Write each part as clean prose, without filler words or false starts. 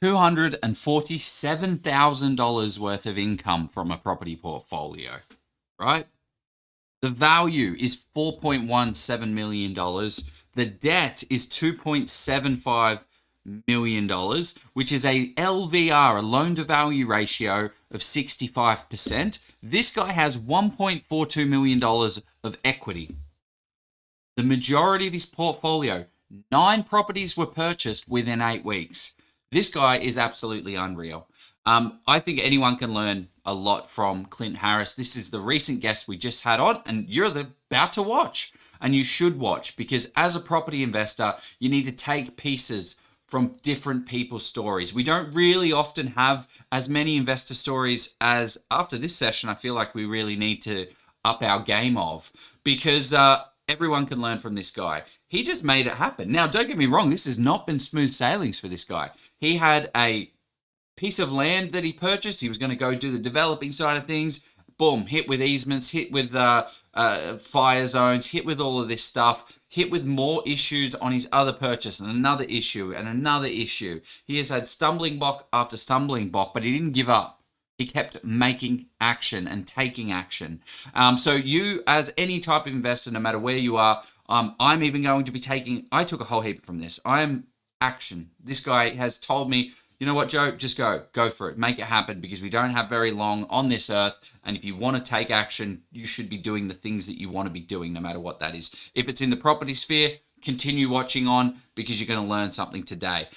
$247,000 worth of income from a property portfolio, right? The value is $4.17 million. The debt is $2.75 million, which is a LVR, a loan to value ratio of 65%. This guy has $1.42 million of equity. The majority of his portfolio, 9 properties were purchased within 8 weeks. This guy is absolutely unreal. I think anyone can learn a lot from Clint Harris. This is the recent guest we just had on, and you're about to watch. And you should watch, because as a property investor, you need to take pieces from different people's stories. We don't really often have as many investor stories as after this session. I feel like we really need to up our game of, because everyone can learn from this guy. He just made it happen. Now, don't get me wrong. This has not been smooth sailings for this guy. He had a piece of land that he purchased. He was going to go do the developing side of things. Boom, hit with easements, hit with fire zones, hit with all of this stuff, hit with more issues on his other purchase, and another issue and another issue. He has had stumbling block after stumbling block, but he didn't give up. He kept making action and taking action. So you, as any type of investor, no matter where you are, I'm even going to be taking, I took a whole heap from this. I am action. This guy has told me, you know what, Joe, just go for it. Make it happen, because we don't have very long on this earth. And if you want to take action, you should be doing the things that you want to be doing, no matter what that is. If it's in the property sphere, continue watching on, because you're going to learn something today.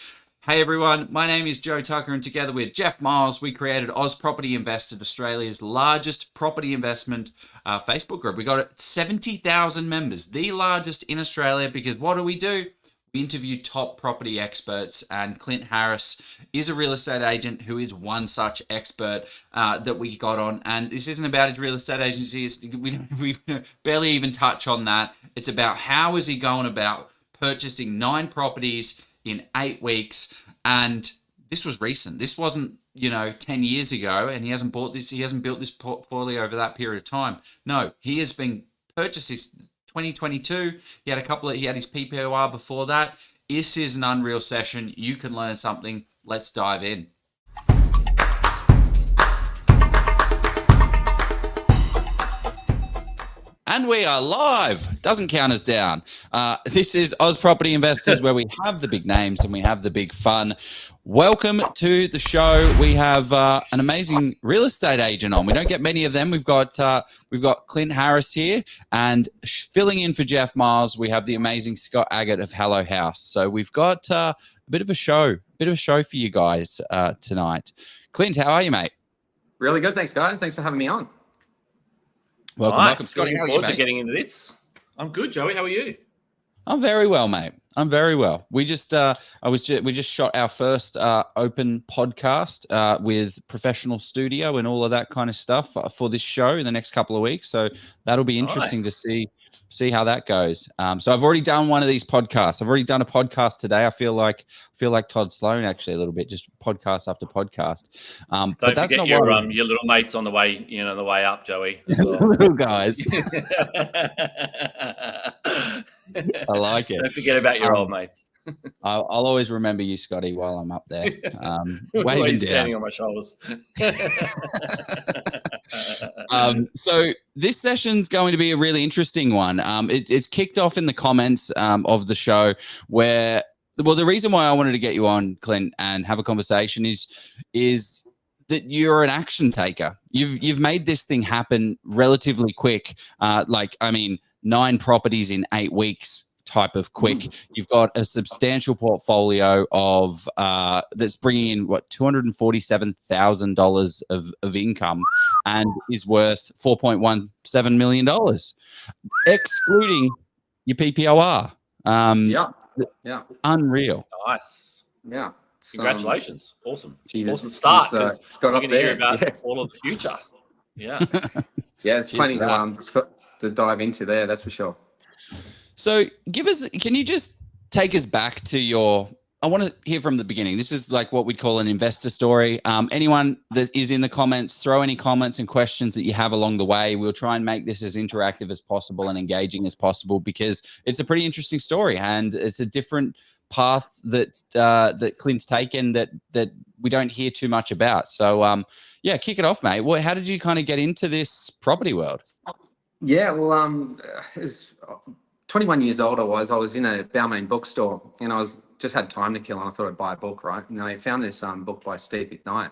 Hey everyone, my name is Joe Tucker, and together with Jeff Miles, we created Oz Property Invested, Australia's largest property investment Facebook group. We got 70,000 members, the largest in Australia, because what do? We interview top property experts, and Clint Harris is a real estate agent who is one such expert that we got on. And this isn't about his real estate agency. We barely even touch on that. It's about how is he going about purchasing 9 properties in 8 weeks. And this was recent. This wasn't, 10 years ago, and he hasn't built this portfolio over that period of time. No, he has been purchasing 2022. He had his PPOR before that. This is an unreal session. You can learn something. Let's dive in. And we are live. Doesn't count us down. This is Oz Property Investors, where we have the big names and we have the big fun. Welcome to the show. We have an amazing real estate agent on. We don't get many of them. We've got Clint Harris here, and filling in for Jeff Miles, we have the amazing Scott Agate of Hello House. So we've got a bit of a show for you guys tonight. Clint, how are you, mate? Really good. Thanks, guys. Thanks for having me on. Welcome, Scotty. Looking forward to getting into this. I'm good, Joey. How are you? I'm very well, mate. I'm very well. We just shot our first open podcast with professional studio and all of that kind of stuff for this show in the next couple of weeks. So that'll be interesting to see how that goes. So I've already done one of these podcasts. I've already done a podcast today. I feel like Todd Sloan actually a little bit, just podcast after podcast. Don't forget your little mates on the way, the way up, Joey. Well. Little guys. I like it. Don't forget about your old mates. I'll always remember you, Scotty, while I'm up there. Waving standing on my shoulders. So this session's going to be a really interesting one. It's kicked off in the comments of the show where, the reason why I wanted to get you on, Clint, and have a conversation is that you're an action taker. You've made this thing happen relatively quick. 9 properties in 8 weeks type of quick. You've got a substantial portfolio of that's bringing in $247,000 of income, and is worth $4.17 million, excluding your PPOR. Yeah. Unreal. Nice. Yeah. Congratulations. Awesome. Geez, awesome start. It's got up we're going there. to hear about all of the future. Yeah. Yeah, it's plenty to dive into there, that's for sure. So can you just take us back to I want to hear from the beginning. This is like what we'd call an investor story. Anyone that is in the comments, throw any comments and questions that you have along the way. We'll try and make this as interactive as possible and engaging as possible, because it's a pretty interesting story, and it's a different path that Clint's taken that we don't hear too much about. So yeah, kick it off, mate. How did you kind of get into this property world? Yeah, well, it was 21 years old. I was in a Balmain bookstore, and I just had time to kill, and I thought I'd buy a book, right? And I found this book by Steve McKnight.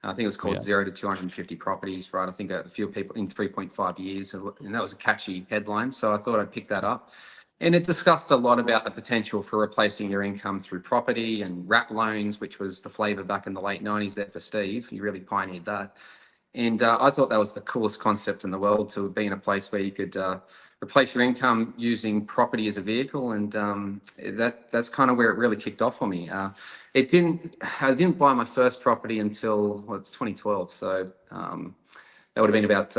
I think it was called 0 to 250 Properties, right? I think a few people in 3.5 years, and that was a catchy headline. So I thought I'd pick that up. And it discussed a lot about the potential for replacing your income through property and wrap loans, which was the flavor back in the late 90s there for Steve. He really pioneered that. And I thought that was the coolest concept in the world, to be in a place where you could replace your income using property as a vehicle. And that's kind of where it really kicked off for me. I didn't buy my first property until, it's 2012. So that would have been about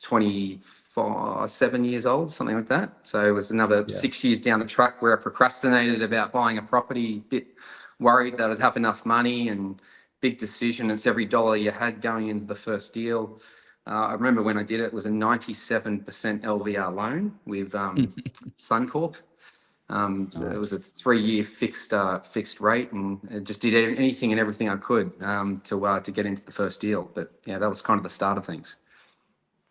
27 years old, something like that. So it was another 6 years down the track where I procrastinated about buying a property, a bit worried that I'd have enough money, and big decision. It's every dollar you had going into the first deal. I remember when I did it, it was a 97% LVR loan with Suncorp. So it was a 3-year fixed rate, and I just did anything and everything I could to get into the first deal. But yeah, that was kind of the start of things.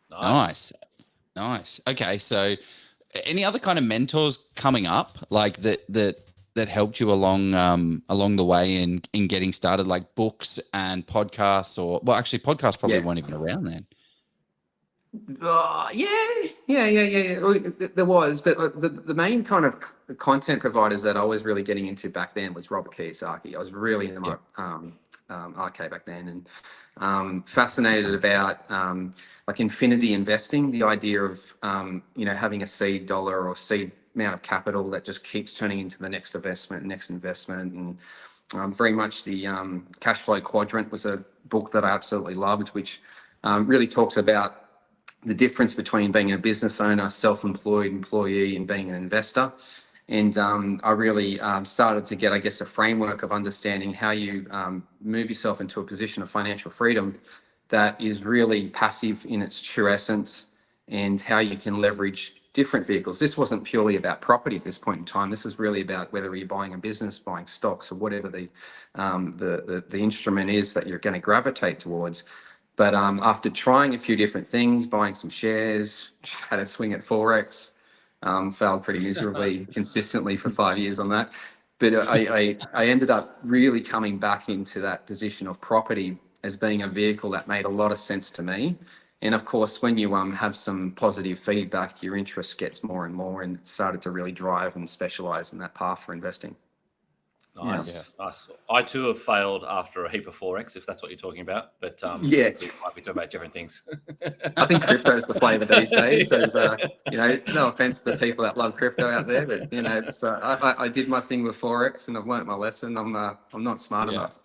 Nice. Okay, so any other kind of mentors coming up like that helped you along the way in getting started, like books and podcasts? Or well, actually podcasts probably weren't even around then. There was, but the main kind of content providers that I was really getting into back then was Robert Kiyosaki. I was really into my arcade back then, and fascinated about like infinity investing, the idea of having a seed dollar or seed amount of capital that just keeps turning into the next investment. And very much the cash flow quadrant was a book that I absolutely loved, which really talks about the difference between being a business owner, self-employed employee, and being an investor. And I really started to get, I guess, a framework of understanding how you move yourself into a position of financial freedom that is really passive in its true essence, and how you can leverage different vehicles. This wasn't purely about property at this point in time. This is really about whether you're buying a business, buying stocks, or whatever the instrument is that you're going to gravitate towards. But after trying a few different things, buying some shares, had a swing at Forex, failed pretty miserably consistently for 5 years on that. But I ended up really coming back into that position of property as being a vehicle that made a lot of sense to me. And of course, when you have some positive feedback, your interest gets more and more, and it started to really drive and specialize in that path for investing. Nice. I too have failed after a heap of Forex, if that's what you're talking about. But we might be talking about different things. I think crypto is the flavor these days. So, no offense to the people that love crypto out there, but I did my thing with Forex, and I've learnt my lesson. I'm not smart enough.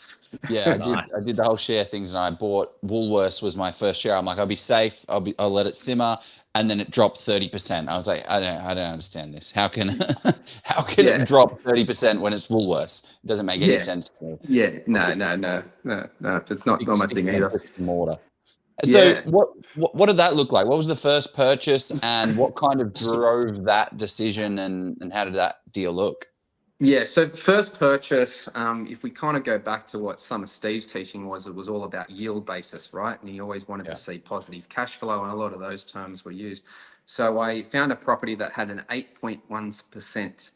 Yeah, I did the whole share things, and I bought Woolworths was my first share. I'm like, I'll be safe. I'll let it simmer. And then it dropped 30%. I was like, I don't understand this. How can it drop 30% when it's Woolworths? It doesn't make any sense to me. Yeah, no. It's not my thing either. Mortar. So what did that look like? What was the first purchase, and what kind of drove that decision, and how did that deal look? Yeah, so first purchase, if we kind of go back to what some of Steve's teaching was, it was all about yield basis, right? And he always wanted to see positive cash flow, and a lot of those terms were used. So I found a property that had an 8.1%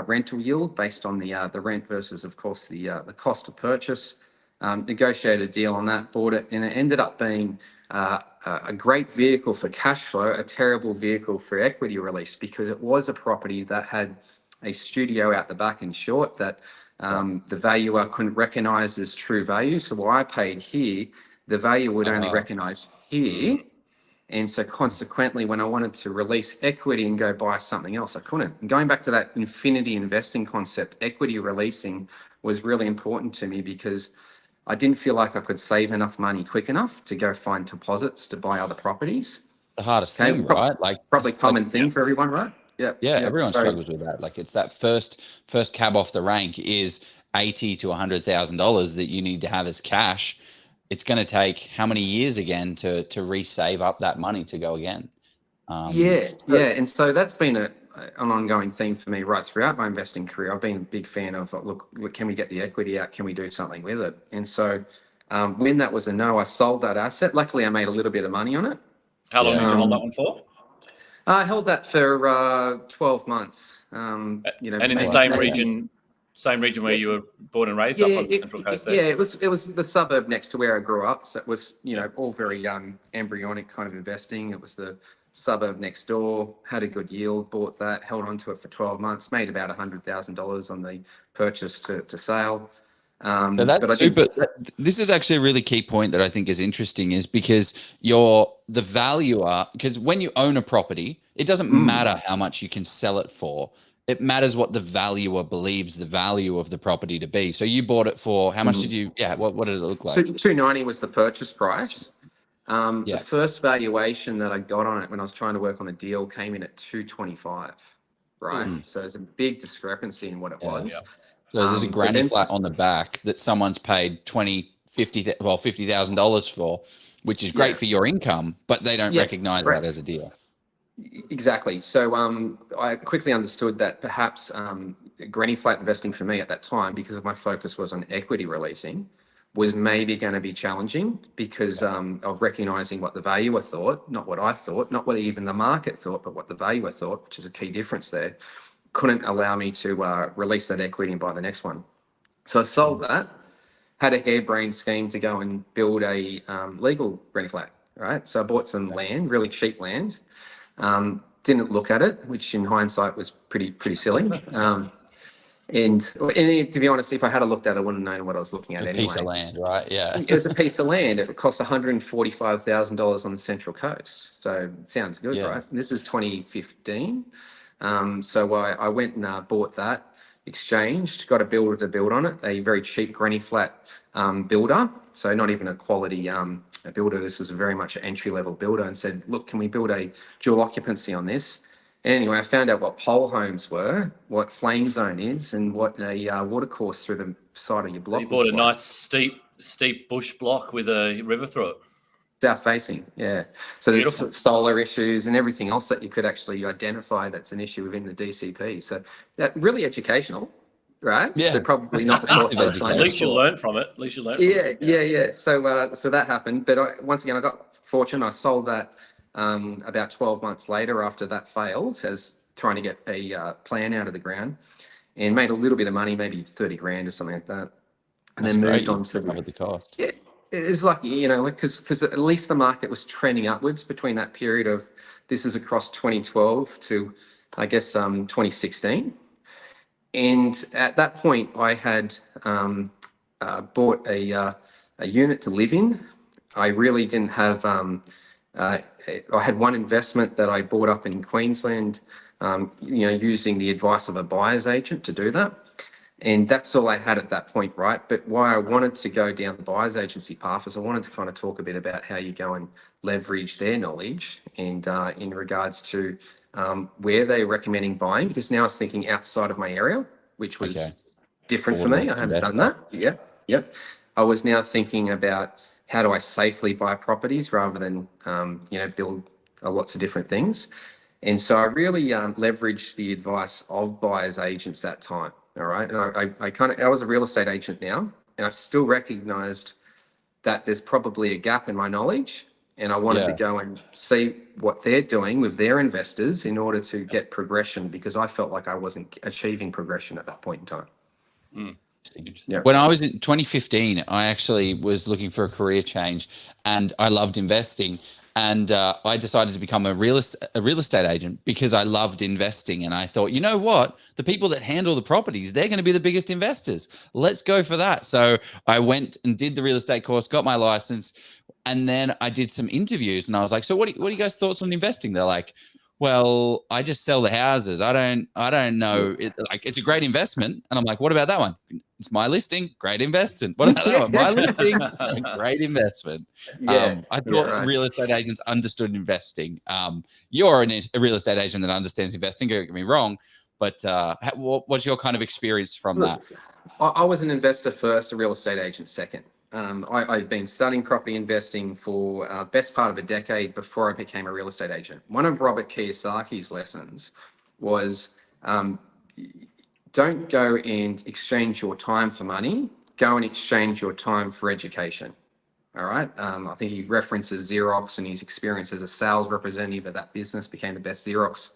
rental yield based on the rent versus, of course, the cost of purchase. Negotiated a deal on that, bought it, and it ended up being a great vehicle for cash flow, a terrible vehicle for equity release, because it was a property that had a studio out the back in short that the valuer couldn't recognize as true value. So what I paid here, the value would only recognize here. And so consequently, when I wanted to release equity and go buy something else, I couldn't. And going back to that infinity investing concept, equity releasing was really important to me, because I didn't feel like I could save enough money quick enough to go find deposits to buy other properties. The hardest thing, right? Probably common thing for everyone, right? Yeah, everyone struggles with that. Like, it's that first cab off the rank is $80,000 to $100,000 that you need to have as cash. It's going to take how many years again to resave up that money to go again? And so that's been an ongoing theme for me right throughout my investing career. I've been a big fan of, look, can we get the equity out? Can we do something with it? And so when that was a no, I sold that asset. Luckily, I made a little bit of money on it. How long did you hold that one for? I held that for 12 months. And in the same region where you were born and raised, up on the Central Coast there? Yeah, it was the suburb next to where I grew up. So it was, all very embryonic kind of investing. It was the suburb next door, had a good yield, bought that, held on to it for 12 months, made about $100,000 on the purchase to sale. So that's super. This is actually a really key point that I think is interesting, is because the valuer, because when you own a property, it doesn't matter how much you can sell it for. It matters what the valuer believes the value of the property to be. So you bought it for, how much did you, what did it look like? 290 was the purchase price. The first valuation that I got on it when I was trying to work on the deal came in at 225, right? So there's a big discrepancy in what it was. Yeah. So there's a granny flat on the back that someone's paid $50,000 for, which is great for your income, but they don't recognize that as a deal. Exactly. So I quickly understood that perhaps granny flat investing for me at that time, because of my focus was on equity releasing, was maybe going to be challenging because of recognizing what the valuer thought, not what I thought, not what even the market thought, but what the valuer thought, which is a key difference there. Couldn't allow me to release that equity and buy the next one. So I sold that, had a harebrained scheme to go and build a legal granny flat, right? So I bought some land, really cheap land, didn't look at it, which in hindsight was pretty silly. And to be honest, if I had looked at it, I wouldn't have known what I was looking at anyway. A piece of land, right? Yeah. It was a piece of land. It cost $145,000 on the Central Coast. So it sounds good, right? And this is 2015. So I went and bought that, exchanged, got a builder to build on it, a very cheap granny flat builder. So not even a quality builder. This was very much an entry-level builder, and said, look, can we build a dual occupancy on this? And anyway, I found out what pole homes were, what flame zone is, and what a water course through the side of your block. So you bought a nice steep bush block with a river through it. South facing, yeah. So there's solar issues and everything else that you could actually identify that's an issue within the DCP. So that really educational, right? Yeah. But probably not the course I was trying to. At least you learned from it. Yeah. So that happened. But once again, I got fortunate. I sold that about 12 months later after that failed, as trying to get a plan out of the ground, and made a little bit of money, maybe 30 grand or something like that. And then moved on to the cost. Yeah. It's like, because at least the market was trending upwards between that period of, this is across 2012 to, I guess, 2016. And at that point, I had bought a unit to live in. I really didn't have, I had one investment that I bought up in Queensland, using the advice of a buyer's agent to do that. And that's all I had at that point, right? But why I wanted to go down the buyer's agency path is I wanted to kind of talk a bit about how you go and leverage their knowledge and in regards to where they're recommending buying, because now I was thinking outside of my area, which was different for me. I hadn't done that. Yep. I was now thinking about how do I safely buy properties rather than, build lots of different things. And so I really leveraged the advice of buyer's agents that time. All right. And I was a real estate agent now, and I still recognized that there's probably a gap in my knowledge. And I wanted to go and see what they're doing with their investors in order to get progression, because I felt like I wasn't achieving progression at that point in time. Interesting. When I was in 2015, I actually was looking for a career change, and I loved investing. And I decided to become a real estate agent because I loved investing. And I thought, you know what? The people that handle the properties, they're going to be the biggest investors. Let's go for that. So I went and did the real estate course, got my license. And then I did some interviews, and I was like, so what are you guys' thoughts on investing? They're like, well, I just sell the houses. I don't know. It's a great investment. And I'm like, what about that one? It's my listing. Great investment. What about that one? My listing. Great investment. I thought real estate agents understood investing. You're a real estate agent that understands investing. Don't get me wrong. But what's your kind of experience from that? I was an investor first, a real estate agent second. I've been studying property investing for best part of a decade before I became a real estate agent. One of Robert Kiyosaki's lessons was don't go and exchange your time for money. Go and exchange your time for education. All right. I think he references Xerox and his experience as a sales representative of that business, became the best Xerox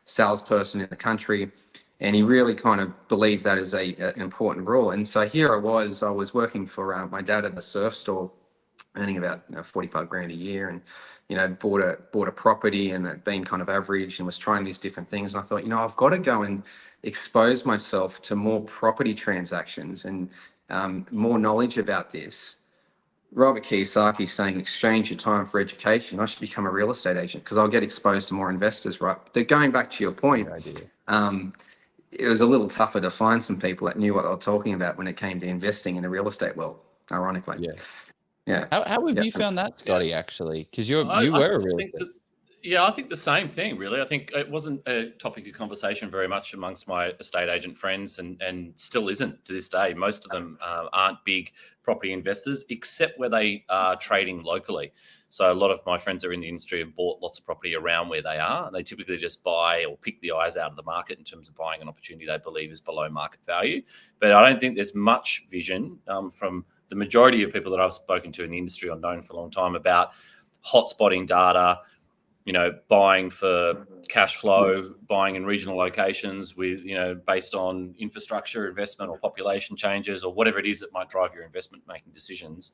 salesperson in the country. And he really kind of believed that is an important rule. And so here I was working for my dad at a surf store, earning about 45 grand a year, and bought a property and that being kind of average, and was trying these different things. And I thought, I've got to go and expose myself to more property transactions and more knowledge about this. Robert Kiyosaki saying, exchange your time for education. I should become a real estate agent because I'll get exposed to more investors, right? But going back to your point, it was a little tougher to find some people that knew what they were talking about when it came to investing in the real estate world, ironically. Yeah. How have you found that, Scotty, actually? Because you were a real estate. I think the same thing, really. I think it wasn't a topic of conversation very much amongst my estate agent friends, and still isn't to this day. Most of them aren't big property investors, except where they are trading locally. So a lot of my friends are in the industry have bought lots of property around where they are, and they typically just buy or pick the eyes out of the market in terms of buying an opportunity they believe is below market value. But I don't think there's much vision from the majority of people that I've spoken to in the industry or known for a long time about hotspotting data, buying for cash flow, buying in regional locations with, based on infrastructure investment or population changes or whatever it is that might drive your investment making decisions.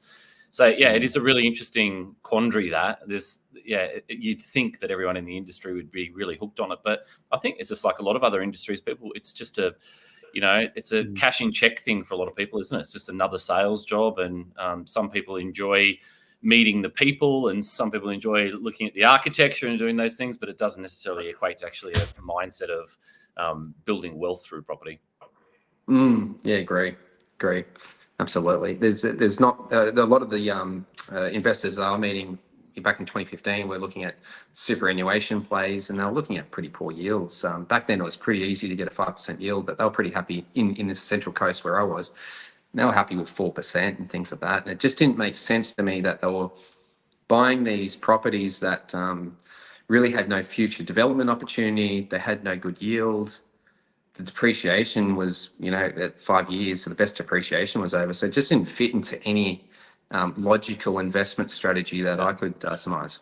So, it is a really interesting quandary that you'd think that everyone in the industry would be really hooked on it. But I think it's just like a lot of other industries, it's just it's a cashing check thing for a lot of people, isn't it? It's just another sales job. And some people enjoy meeting the people, and some people enjoy looking at the architecture and doing those things, but it doesn't necessarily equate to actually a mindset of building wealth through property. Yeah, great. Absolutely. There's not a lot of the investors are meeting back in 2015. We're looking at superannuation plays, and they're looking at pretty poor yields. Back then, it was pretty easy to get a 5% yield, but they were pretty happy in the Central Coast where I was. They were happy with 4% and things like that. And it just didn't make sense to me that they were buying these properties that really had no future development opportunity. They had no good yield. The depreciation was, at 5 years, so the best depreciation was over. So it just didn't fit into any logical investment strategy that I could surmise.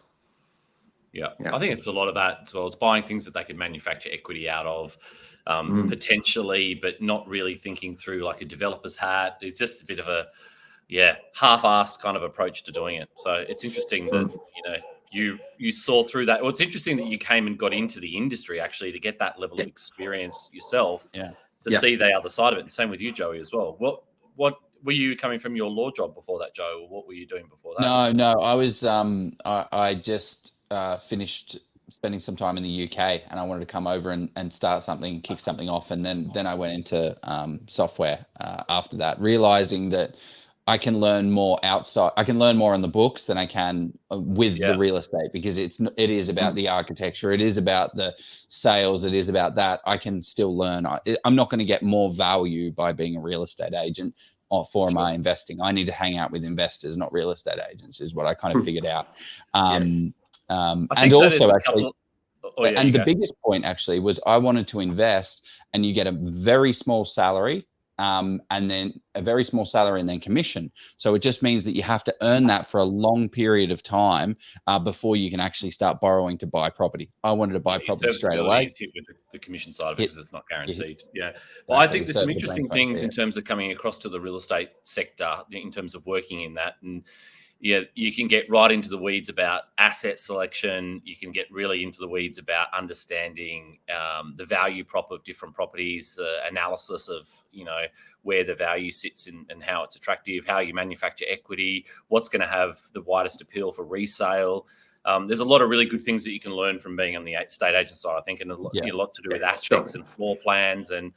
Yeah, I think it's a lot of that as well. It's buying things that they could manufacture equity out of, potentially, but not really thinking through like a developer's hat. It's just a bit of a, half-assed kind of approach to doing it. So it's interesting that, you saw through that. Well, it's interesting that you came and got into the industry actually to get that level of experience yourself to see the other side of it. And same with you, Joey, as well. What were you coming from your law job before that, Joe? Or what were you doing before that? No, I was, I just finished spending some time in the UK, and I wanted to come over and start something, kick something off. And then I went into software after that, realizing that I can learn more outside. I can learn more on the books than I can with the real estate, because it is about the architecture. It is about the sales. It is about that. I can still learn. I'm not going to get more value by being a real estate agent for my investing. I need to hang out with investors, not real estate agents, is what I kind of figured out. And also actually, the biggest point actually was I wanted to invest, and you get a very small salary, and then a very small salary and then commission. So it just means that you have to earn that for a long period of time before you can actually start borrowing to buy property. I wanted to buy property straight away. Hit with the commission side of it because it's not guaranteed. Well, I think there's some interesting things in terms of coming across to the real estate sector in terms of working in that. And you can get right into the weeds about asset selection. You can get really into the weeds about understanding the value prop of different properties, the analysis of, where the value sits and how it's attractive, how you manufacture equity, what's going to have the widest appeal for resale. There's a lot of really good things that you can learn from being on the estate agent side, I think, and a lot to do with aspects and floor plans. And,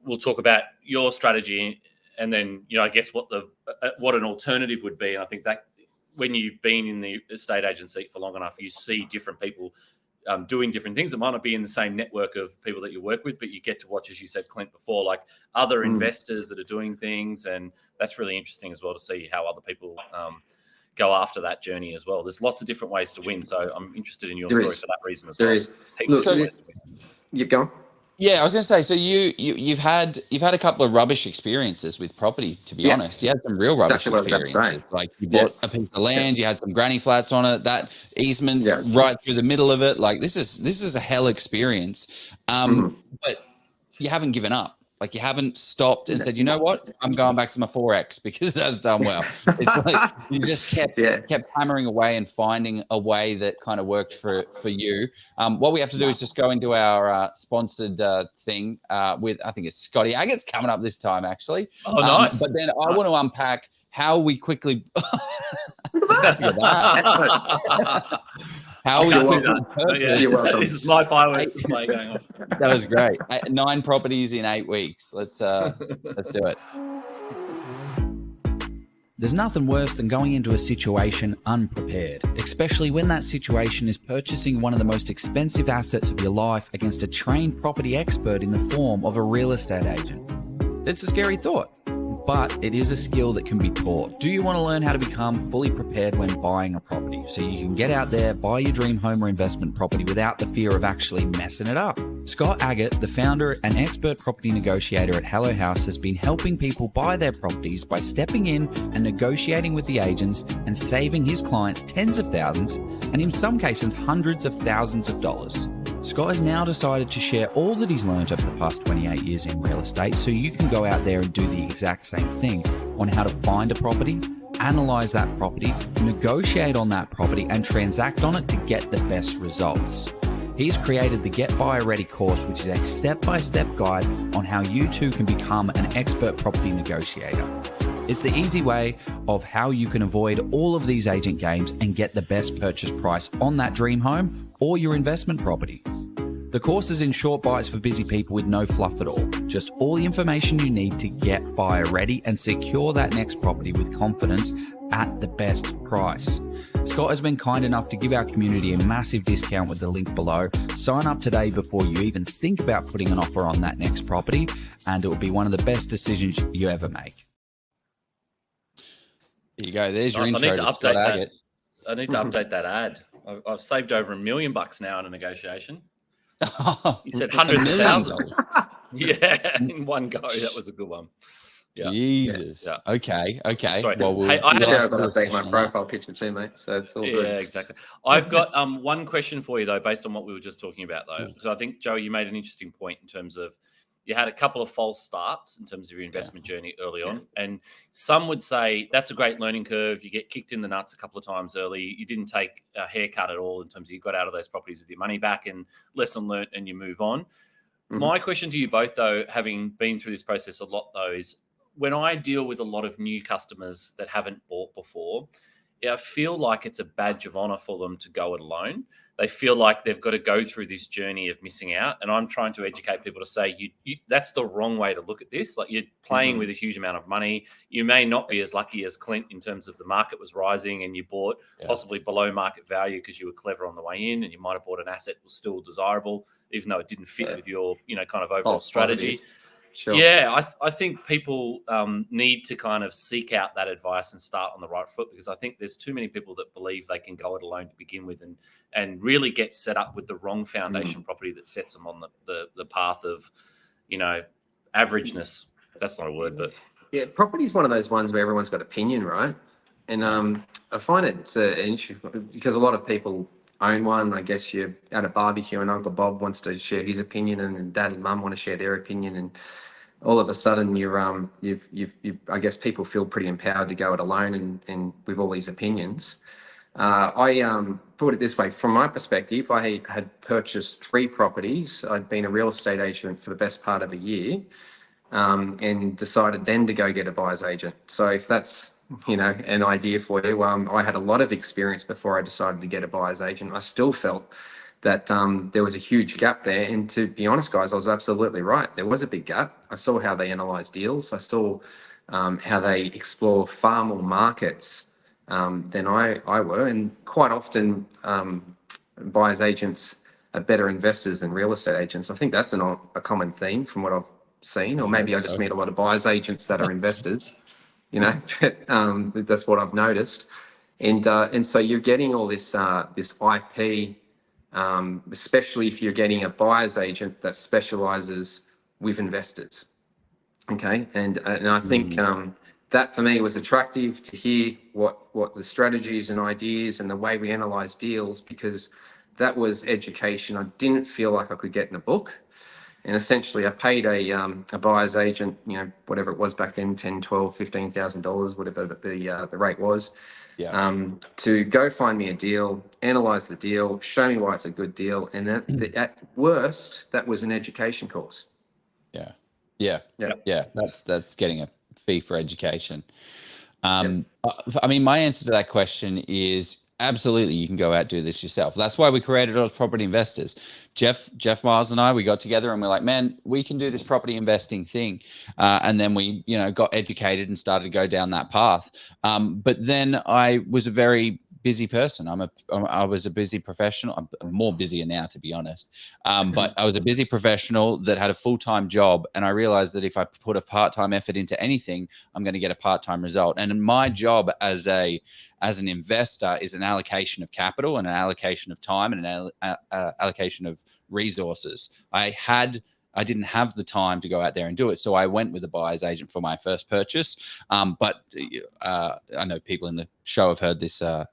we'll talk about your strategy. And then, I guess what an alternative would be. And I think that when you've been in the estate agent seat for long enough, you see different people doing different things. It might not be in the same network of people that you work with, but you get to watch, as you said, Clint, before, like other investors that are doing things. And that's really interesting as well to see how other people go after that journey as well. There's lots of different ways to win. So I'm interested in your story for that reason as well. You go. Yeah, I was going to say. So you've had a couple of rubbish experiences with property. To be honest, you had some real rubbish Exactly what I was about to say. experiences. Like you bought a piece of land, you had some granny flats on it. That easement's Yeah. right through the middle of it. Like this is a hell experience. But you haven't given up. Like you haven't stopped and said, you know what, I'm going back to my 4X because that's done well. It's like you just kept hammering away and finding a way that kind of worked for you. What we have to do is just go into our sponsored thing with, I think it's Scotty Agnett's coming up this time actually. Oh, nice. But then I want to unpack how we quickly How we this is my fireworks display going off. That was great. 9 properties in 8 weeks. Let's do it. There's nothing worse than going into a situation unprepared, especially when that situation is purchasing one of the most expensive assets of your life against a trained property expert in the form of a real estate agent. It's a scary thought, but it is a skill that can be taught. Do you want to learn how to become fully prepared when buying a property so you can get out there, buy your dream home or investment property without the fear of actually messing it up? Scott Agate, the founder and expert property negotiator at Hello House, has been helping people buy their properties by stepping in and negotiating with the agents and saving his clients tens of thousands and in some cases hundreds of thousands of dollars. Scott has now decided to share all that he's learned over the past 28 years in real estate so you can go out there and do the exact same thing on how to find a property, analyze that property, negotiate on that property, and transact on it to get the best results. He's created the Get Buyer Ready course, which is a step-by-step guide on how you too can become an expert property negotiator. It's the easy way of how you can avoid all of these agent games and get the best purchase price on that dream home or your investment property. The course is in short bites for busy people with no fluff at all. Just all the information you need to get buyer ready and secure that next property with confidence at the best price. Scott has been kind enough to give our community a massive discount with the link below. Sign up today before you even think about putting an offer on that next property, and it will be one of the best decisions you ever make. There you go. There's your intro to Scott Agate. I need to update that ad. I've saved over $1 million now in a negotiation. You said hundreds of thousands. Yeah, in one go. That was a good one. Yeah. Jesus. Yeah. Okay. Sorry. Well, I had to update my profile picture too, mate. So it's all good. Yeah, exactly. I've got one question for you though, based on what we were just talking about though. So I think Joe, you made an interesting point in terms of you had a couple of false starts in terms of your investment journey early on. And some would say that's a great learning curve. You get kicked in the nuts a couple of times early. You didn't take a haircut at all in terms of you got out of those properties with your money back and lesson learnt and you move on. Mm-hmm. My question to you both though, having been through this process a lot though, is when I deal with a lot of new customers that haven't bought before, I feel like it's a badge of honor for them to go it alone. They feel like they've got to go through this journey of missing out. And I'm trying to educate people to say, you that's the wrong way to look at this. Like you're playing with a huge amount of money. You may not be as lucky as Clint in terms of the market was rising and you bought possibly below market value because you were clever on the way in and you might have bought an asset that was still desirable, even though it didn't fit with your, kind of overall strategy. Sure. Yeah, I think people need to kind of seek out that advice and start on the right foot because I think there's too many people that believe they can go it alone to begin with and really get set up with the wrong foundation property that sets them on the path of, averageness. That's not a word, but... Yeah, property is one of those ones where everyone's got opinion, right? And I find it's an issue because a lot of people own one. I guess you're at a barbecue and Uncle Bob wants to share his opinion and Dad and Mum want to share their opinion and all of a sudden you've I guess people feel pretty empowered to go it alone and with all these opinions. I put it this way, from my perspective, I had purchased 3 properties. I'd been a real estate agent for the best part of a year and decided then to go get a buyer's agent. So if that's an idea for you, I had a lot of experience before I decided to get a buyer's agent. I still felt that there was a huge gap there. And to be honest, guys, I was absolutely right. There was a big gap. I saw how they analyze deals. I saw how they explore far more markets than I were. And quite often, buyer's agents are better investors than real estate agents. I think that's a common theme from what I've seen. Or maybe I just meet a lot of buyer's agents that are investors. That's what I've noticed. And so you're getting all this IP especially if you're getting a buyer's agent that specializes with investors. Okay, and I think that for me was attractive to hear what the strategies and ideas and the way we analyze deals, because that was education I didn't feel like I could get in a book. And essentially I paid a buyer's agent, you know, whatever it was back then, 10, 12, $15,000, whatever the rate was, to go find me a deal, analyze the deal, show me why it's a good deal. And that at worst, that was an education course. Yeah. That's getting a fee for education. I mean, my answer to that question is absolutely. You can go out and do this yourself. That's why we created those property investors. Jeff Miles and I, we got together and we're like, man, we can do this property investing thing. And then we, got educated and started to go down that path. But then I was a very busy person. I was a busy professional. I'm more busier now, to be honest. But I was a busy professional that had a full-time job. And I realized that if I put a part-time effort into anything, I'm going to get a part-time result. And my job as an investor is an allocation of capital and an allocation of time and an allocation of resources. I didn't have the time to go out there and do it. So I went with a buyer's agent for my first purchase. But I know people in the show have heard this a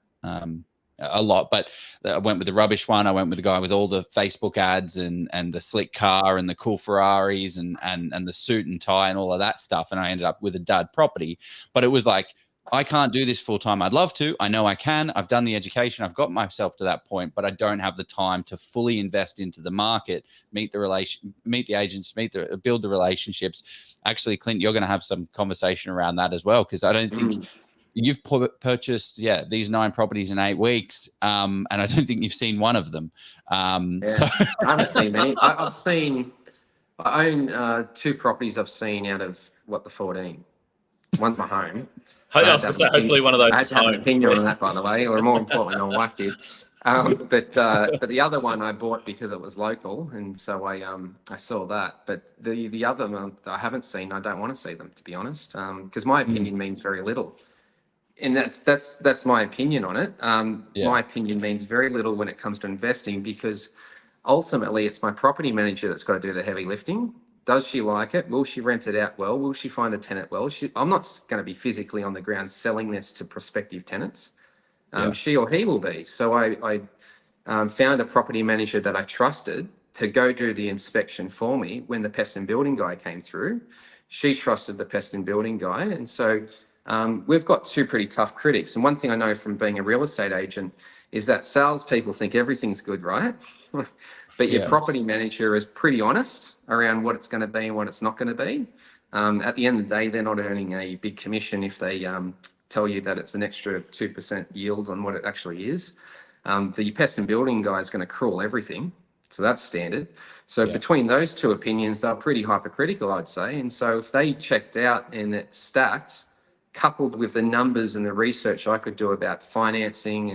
lot, but I went with the rubbish one. I went with the guy with all the Facebook ads and the slick car and the cool Ferraris and the suit and tie and all of that stuff. And I ended up with a dud property. But it was like, I can't do this full time. I'd love to. I know I can. I've done the education. I've got myself to that point, but I don't have the time to fully invest into the market, meet the agents, build the relationships. Actually, Clint, you're going to have some conversation around that as well, because I don't think you've purchased these 9 properties in 8 weeks, and I don't think you've seen one of them. So I haven't seen many. I own 2 properties I've seen out of the 14. One's my home. I was going to say, hopefully one of those is home. I had an opinion on that, by the way, or more importantly, my wife did. But the other one I bought because it was local, and so I saw that. But the other one I haven't seen. I don't want to see them, to be honest, because my opinion means very little. And that's my opinion on it. My opinion means very little when it comes to investing, because ultimately it's my property manager that's got to do the heavy lifting. Does she like it? Will she rent it out well? Will she find a tenant well? I'm not going to be physically on the ground selling this to prospective tenants. She or he will be. So I found a property manager that I trusted to go do the inspection for me when the pest and building guy came through. She trusted the pest and building guy. And so we've got 2 pretty tough critics. And one thing I know from being a real estate agent is that salespeople think everything's good, right? But your property manager is pretty honest around what it's going to be and what it's not going to be. At the end of the day, they're not earning a big commission if they tell you that it's an extra 2% yield on what it actually is. The pest and building guy is going to crawl everything. So that's standard. So between those 2 opinions, they're pretty hypercritical, I'd say. And so if they checked out and it's stacked, coupled with the numbers and the research I could do about financing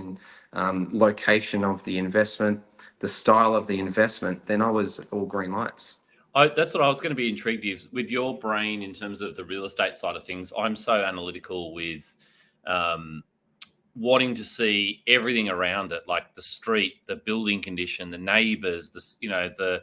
and location of the investment, the style of the investment, then I was all green lights. That's what I was going to be intrigued with your brain in terms of the real estate side of things. I'm so analytical with wanting to see everything around it, like the street, the building condition, the neighbors, the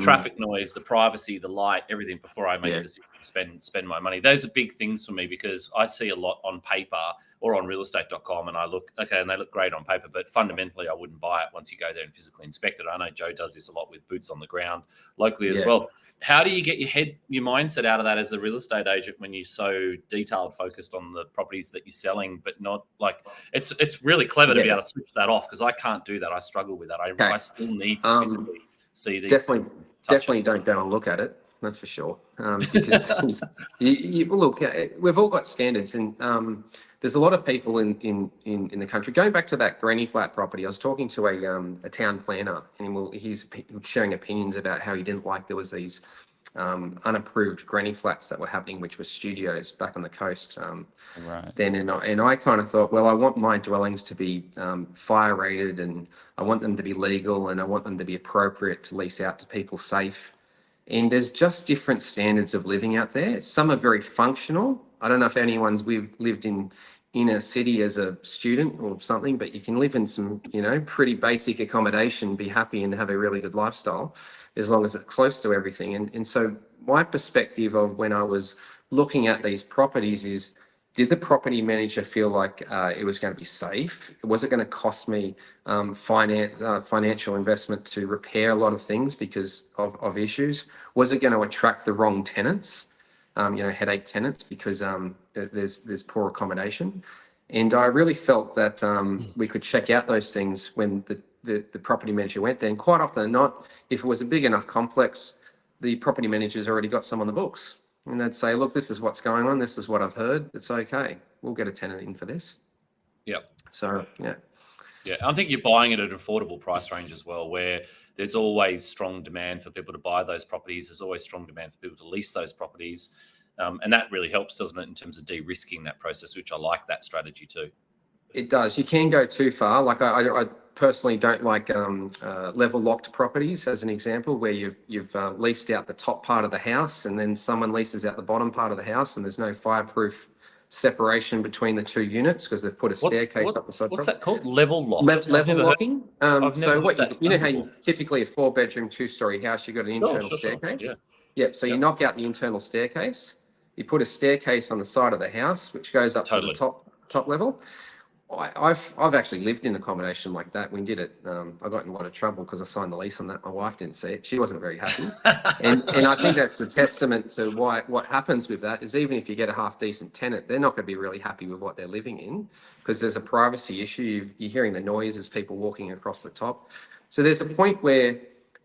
traffic noise, the privacy, the light, everything before I make a decision to spend my money. Those are big things for me, because I see a lot on paper or on realestate.com and I look, okay, and they look great on paper, but fundamentally I wouldn't buy it once you go there and physically inspect it. I know Joe does this a lot with boots on the ground locally as well. How do you get your mindset out of that as a real estate agent when you're so detailed focused on the properties that you're selling, but not like it's really clever to be able to switch that off, because I can't do that. I struggle with that. I still need to physically see these. Definitely don't go and look at it. That's for sure. Because look, we've all got standards, and there's a lot of people in the country. Going back to that granny flat property, I was talking to a town planner, and he's sharing opinions about how he didn't like there was these unapproved granny flats that were happening, which were studios back on the coast. Then, and I kind of thought, well, I want my dwellings to be fire rated, and I want them to be legal, and I want them to be appropriate to lease out to people, safe. And there's just different standards of living out there. Some are very functional. I don't know if anyone's lived in in a city as a student or something, but you can live in some, pretty basic accommodation, be happy and have a really good lifestyle as long as it's close to everything. And so my perspective of when I was looking at these properties is, did the property manager feel like it was going to be safe? Was it going to cost me financial investment to repair a lot of things because of issues? Was it going to attract the wrong tenants? Headache tenants because there's poor accommodation. And I really felt that we could check out those things when the property manager went there. And quite often than not, if it was a big enough complex, the property manager's already got some on the books. And they'd say, look, this is what's going on. This is what I've heard. It's okay. We'll get a tenant in for this. Yep. So, yeah. Yeah, I think you're buying it at an affordable price range as well, where there's always strong demand for people to buy those properties. There's always strong demand for people to lease those properties. And that really helps, doesn't it, in terms of de-risking that process, which I like that strategy too. It does. You can go too far. Like I personally don't like level locked properties, as an example, where you've leased out the top part of the house and then someone leases out the bottom part of the house and there's no fireproof separation between the two units because they've put a staircase up the side. What's that called? Level locked? Level locking. So what how you typically a 4-bedroom, 2-story house, you've got an internal staircase. Yeah. Yep. So you knock out the internal staircase. You put a staircase on the side of the house, which goes up to the top level. I've actually lived in accommodation like that. We did it. I got in a lot of trouble because I signed the lease on that. My wife didn't see it. She wasn't very happy. and I think that's a testament to what happens with that is even if you get a half decent tenant, they're not going to be really happy with what they're living in because there's a privacy issue. You're hearing the noise as people walking across the top. So there's a point where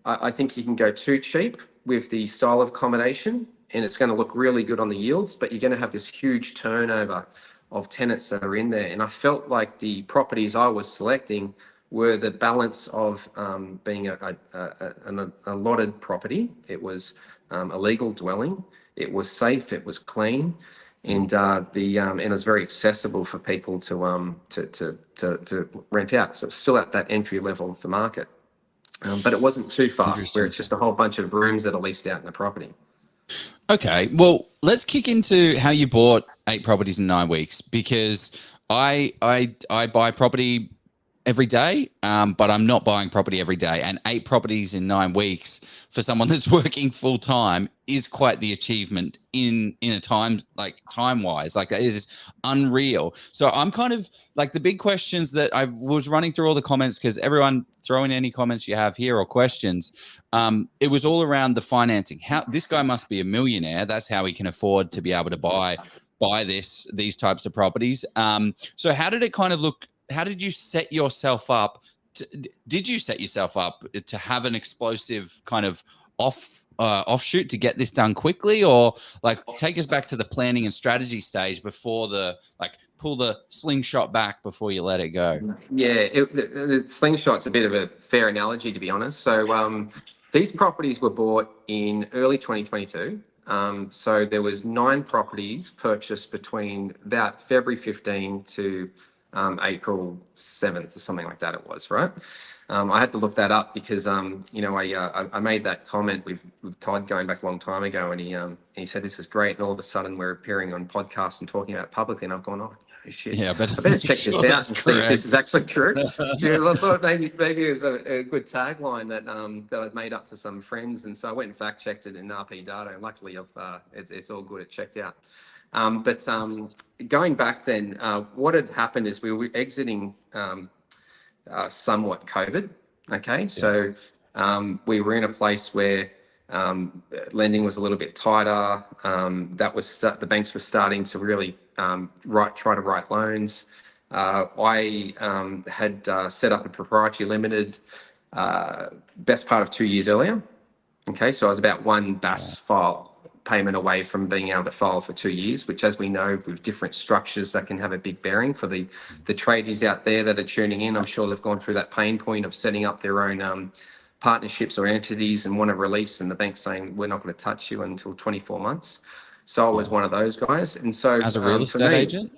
I think you can go too cheap with the style of accommodation and it's going to look really good on the yields, but you're going to have this huge turnover of tenants that are in there. And I felt like the properties I was selecting were the balance of being a allotted property. It was a legal dwelling. It was safe. It was clean, and and it was very accessible for people to rent out. So it's still at that entry level of the market, but it wasn't too far where it's just a whole bunch of rooms that are leased out in the property. Okay, well, let's kick into how you bought 8 properties in 9 weeks because I buy property every day, but I'm not buying property every day. And 8 properties in 9 weeks for someone that's working full time is quite the achievement in a time wise. Like it is unreal. So I'm kind of like the big questions that I was running through all the comments because everyone throw in any comments you have here or questions. It was all around the financing. How this guy must be a millionaire. That's how he can afford to be able to buy these types of properties. So how did it kind of look? How did you set yourself up? Did you set yourself up to have an explosive kind of offshoot to get this done quickly, or like take us back to the planning and strategy stage before pull the slingshot back before you let it go? Yeah, the slingshot's a bit of a fair analogy, to be honest. So these properties were bought in early 2022. So there was 9 properties purchased between about February 15 to April 7th or something like that it was, right? I had to look that up because, I made that comment with Todd going back a long time ago and he said, this is great. And all of a sudden we're appearing on podcasts and talking about it publicly. And I've gone, oh, shit. Yeah, I better check this out and see if this is actually true. Because I thought maybe it was a good tagline that I'd made up to some friends. And so I went and fact checked it in RP data. And luckily it's all good. It checked out. But going back then, what had happened is we were exiting somewhat COVID. Okay, yeah. So we were in a place where lending was a little bit tighter. The banks were starting to really try to write loans. I had set up a proprietary limited best part of 2 years earlier. Okay, so I was about one BAS file payment away from being able to file for 2 years, which, as we know, with different structures, that can have a big bearing for the tradies out there that are tuning in. I'm sure they've gone through that pain point of setting up their own partnerships or entities and want to release, and the bank's saying, we're not going to touch you until 24 months. So I was one of those guys. And so as a real estate agent?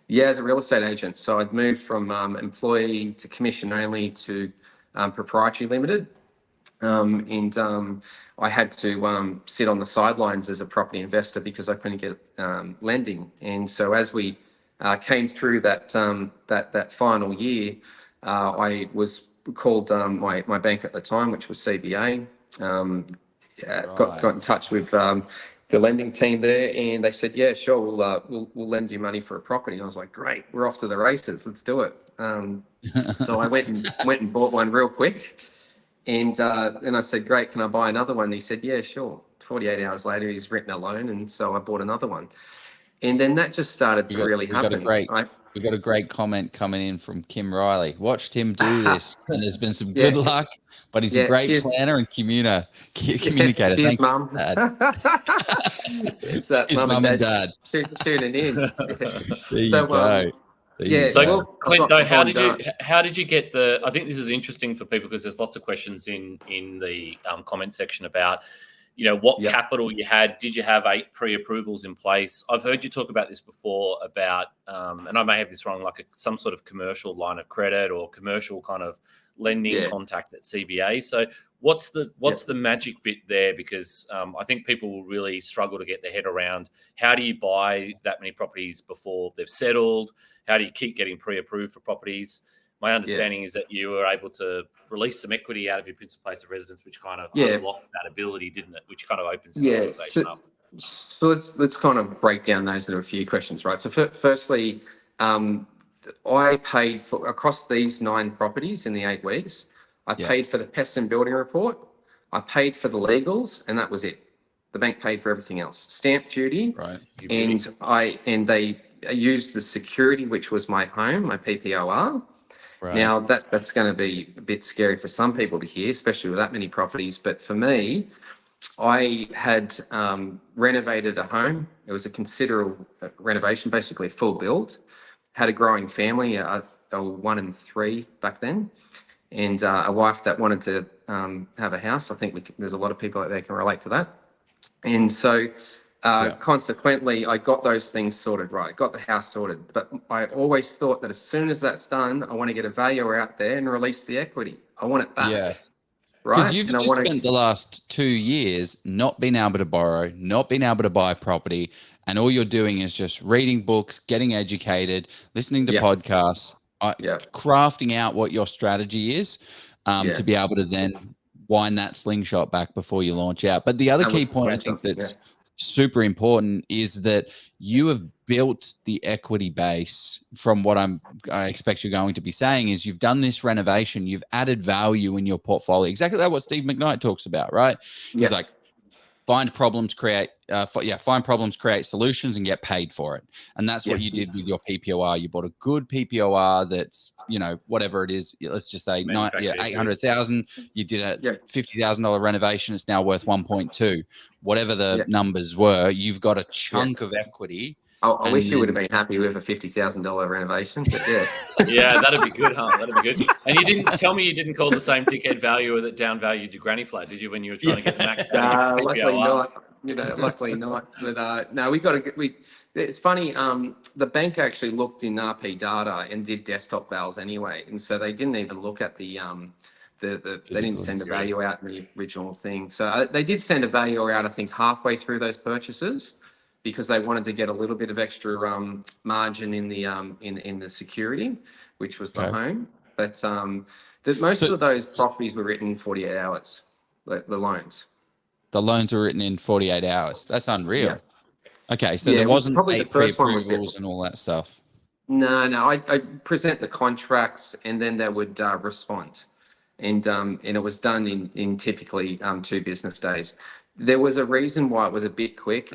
Yeah, as a real estate agent. So I'd moved from employee to commission only to proprietary limited. I had to sit on the sidelines as a property investor because I couldn't get lending. And so as we came through that final year, I was called my bank at the time, which was CBA. Got in touch with the lending team there, and they said, "Yeah, sure, we'll lend you money for a property." And I was like, "Great, we're off to the races. Let's do it." So I went and bought one real quick, and then I said, "Great, can I buy another one?" And he said, "Yeah, sure." 48 hours later, he's written a loan, and so I bought another one. And then that just started to really happen. We got a great comment coming in from Kim Riley. Watched him do this, and there's been some good luck, but he's a great planner and communicator. Cheers, Mum. It's that Mum and Dad tuning in. There you go. So Clint, though, how did you get the? I think this is interesting for people because there's lots of questions in the comment section about, what capital you had. Did you have 8 pre-approvals in place? I've heard you talk about this before about, and I may have this wrong, like some sort of commercial line of credit or commercial kind of lending contact at CBA. So what's the magic bit there? Because I think people will really struggle to get their head around how do you buy that many properties before they've settled? How do you keep getting pre-approved for properties? My understanding is that you were able to release some equity out of your principal place of residence, which kind of unlocked that ability, didn't it? Which kind of opens this conversation up. So let's kind of break down those into a few questions, right? So firstly, I paid for across these 9 properties in the 8 weeks. I paid for the pest and building report. I paid for the legals, and that was it. The bank paid for everything else. Stamp duty, right? And they used the security, which was my home, my PPOR. Right. Now that's going to be a bit scary for some people to hear, especially with that many properties. But for me, I had renovated a home. It was a considerable renovation, basically a full build. Had a growing family, they were 1 and 3 back then, and a wife that wanted to have a house. I think there's a lot of people out there can relate to that. And so consequently, I got those things sorted right. I got the house sorted. But I always thought that as soon as that's done, I want to get a valuer out there and release the equity. I want it back. Yeah. Right? Because you've just spent the last 2 years not being able to borrow, not being able to buy property, and all you're doing is just reading books, getting educated, listening to podcasts, crafting out what your strategy is to be able to then wind that slingshot back before you launch out. But the other key point I think that's super important is that you have built the equity base. From what I expect you're going to be saying is you've done this renovation, you've added value in your portfolio. Exactly like what Steve McKnight talks about, right? He's like, find problems, create solutions, and get paid for it. And that's what you did with your PPOR. You bought a good PPOR that's, whatever it is, let's just say 800,000. You did a $50,000 renovation. It's now worth 1.2. Whatever the numbers were, you've got a chunk of equity. I wish you would have been happy with a $50,000 renovation, but yeah, that'd be good, huh? That'd be good. And you didn't tell me you didn't call the same dickhead valuer that downvalued your granny flat, did you? When you were trying to get the max value? Luckily not. But no, it's funny. The bank actually looked in RP data and did desktop vals anyway, and so they didn't even look at they didn't send a value out in the original thing. So they did send a valuer out, I think, halfway through those purchases, because they wanted to get a little bit of extra margin in the security, which was the home. But most of those properties were written in 48 hours, the loans. The loans were written in 48 hours. That's unreal. Yeah. Okay, so there wasn't probably 8 pre-approvals and all that stuff. No. I present the contracts, and then they would respond. And it was done in typically 2 business days. There was a reason why it was a bit quick,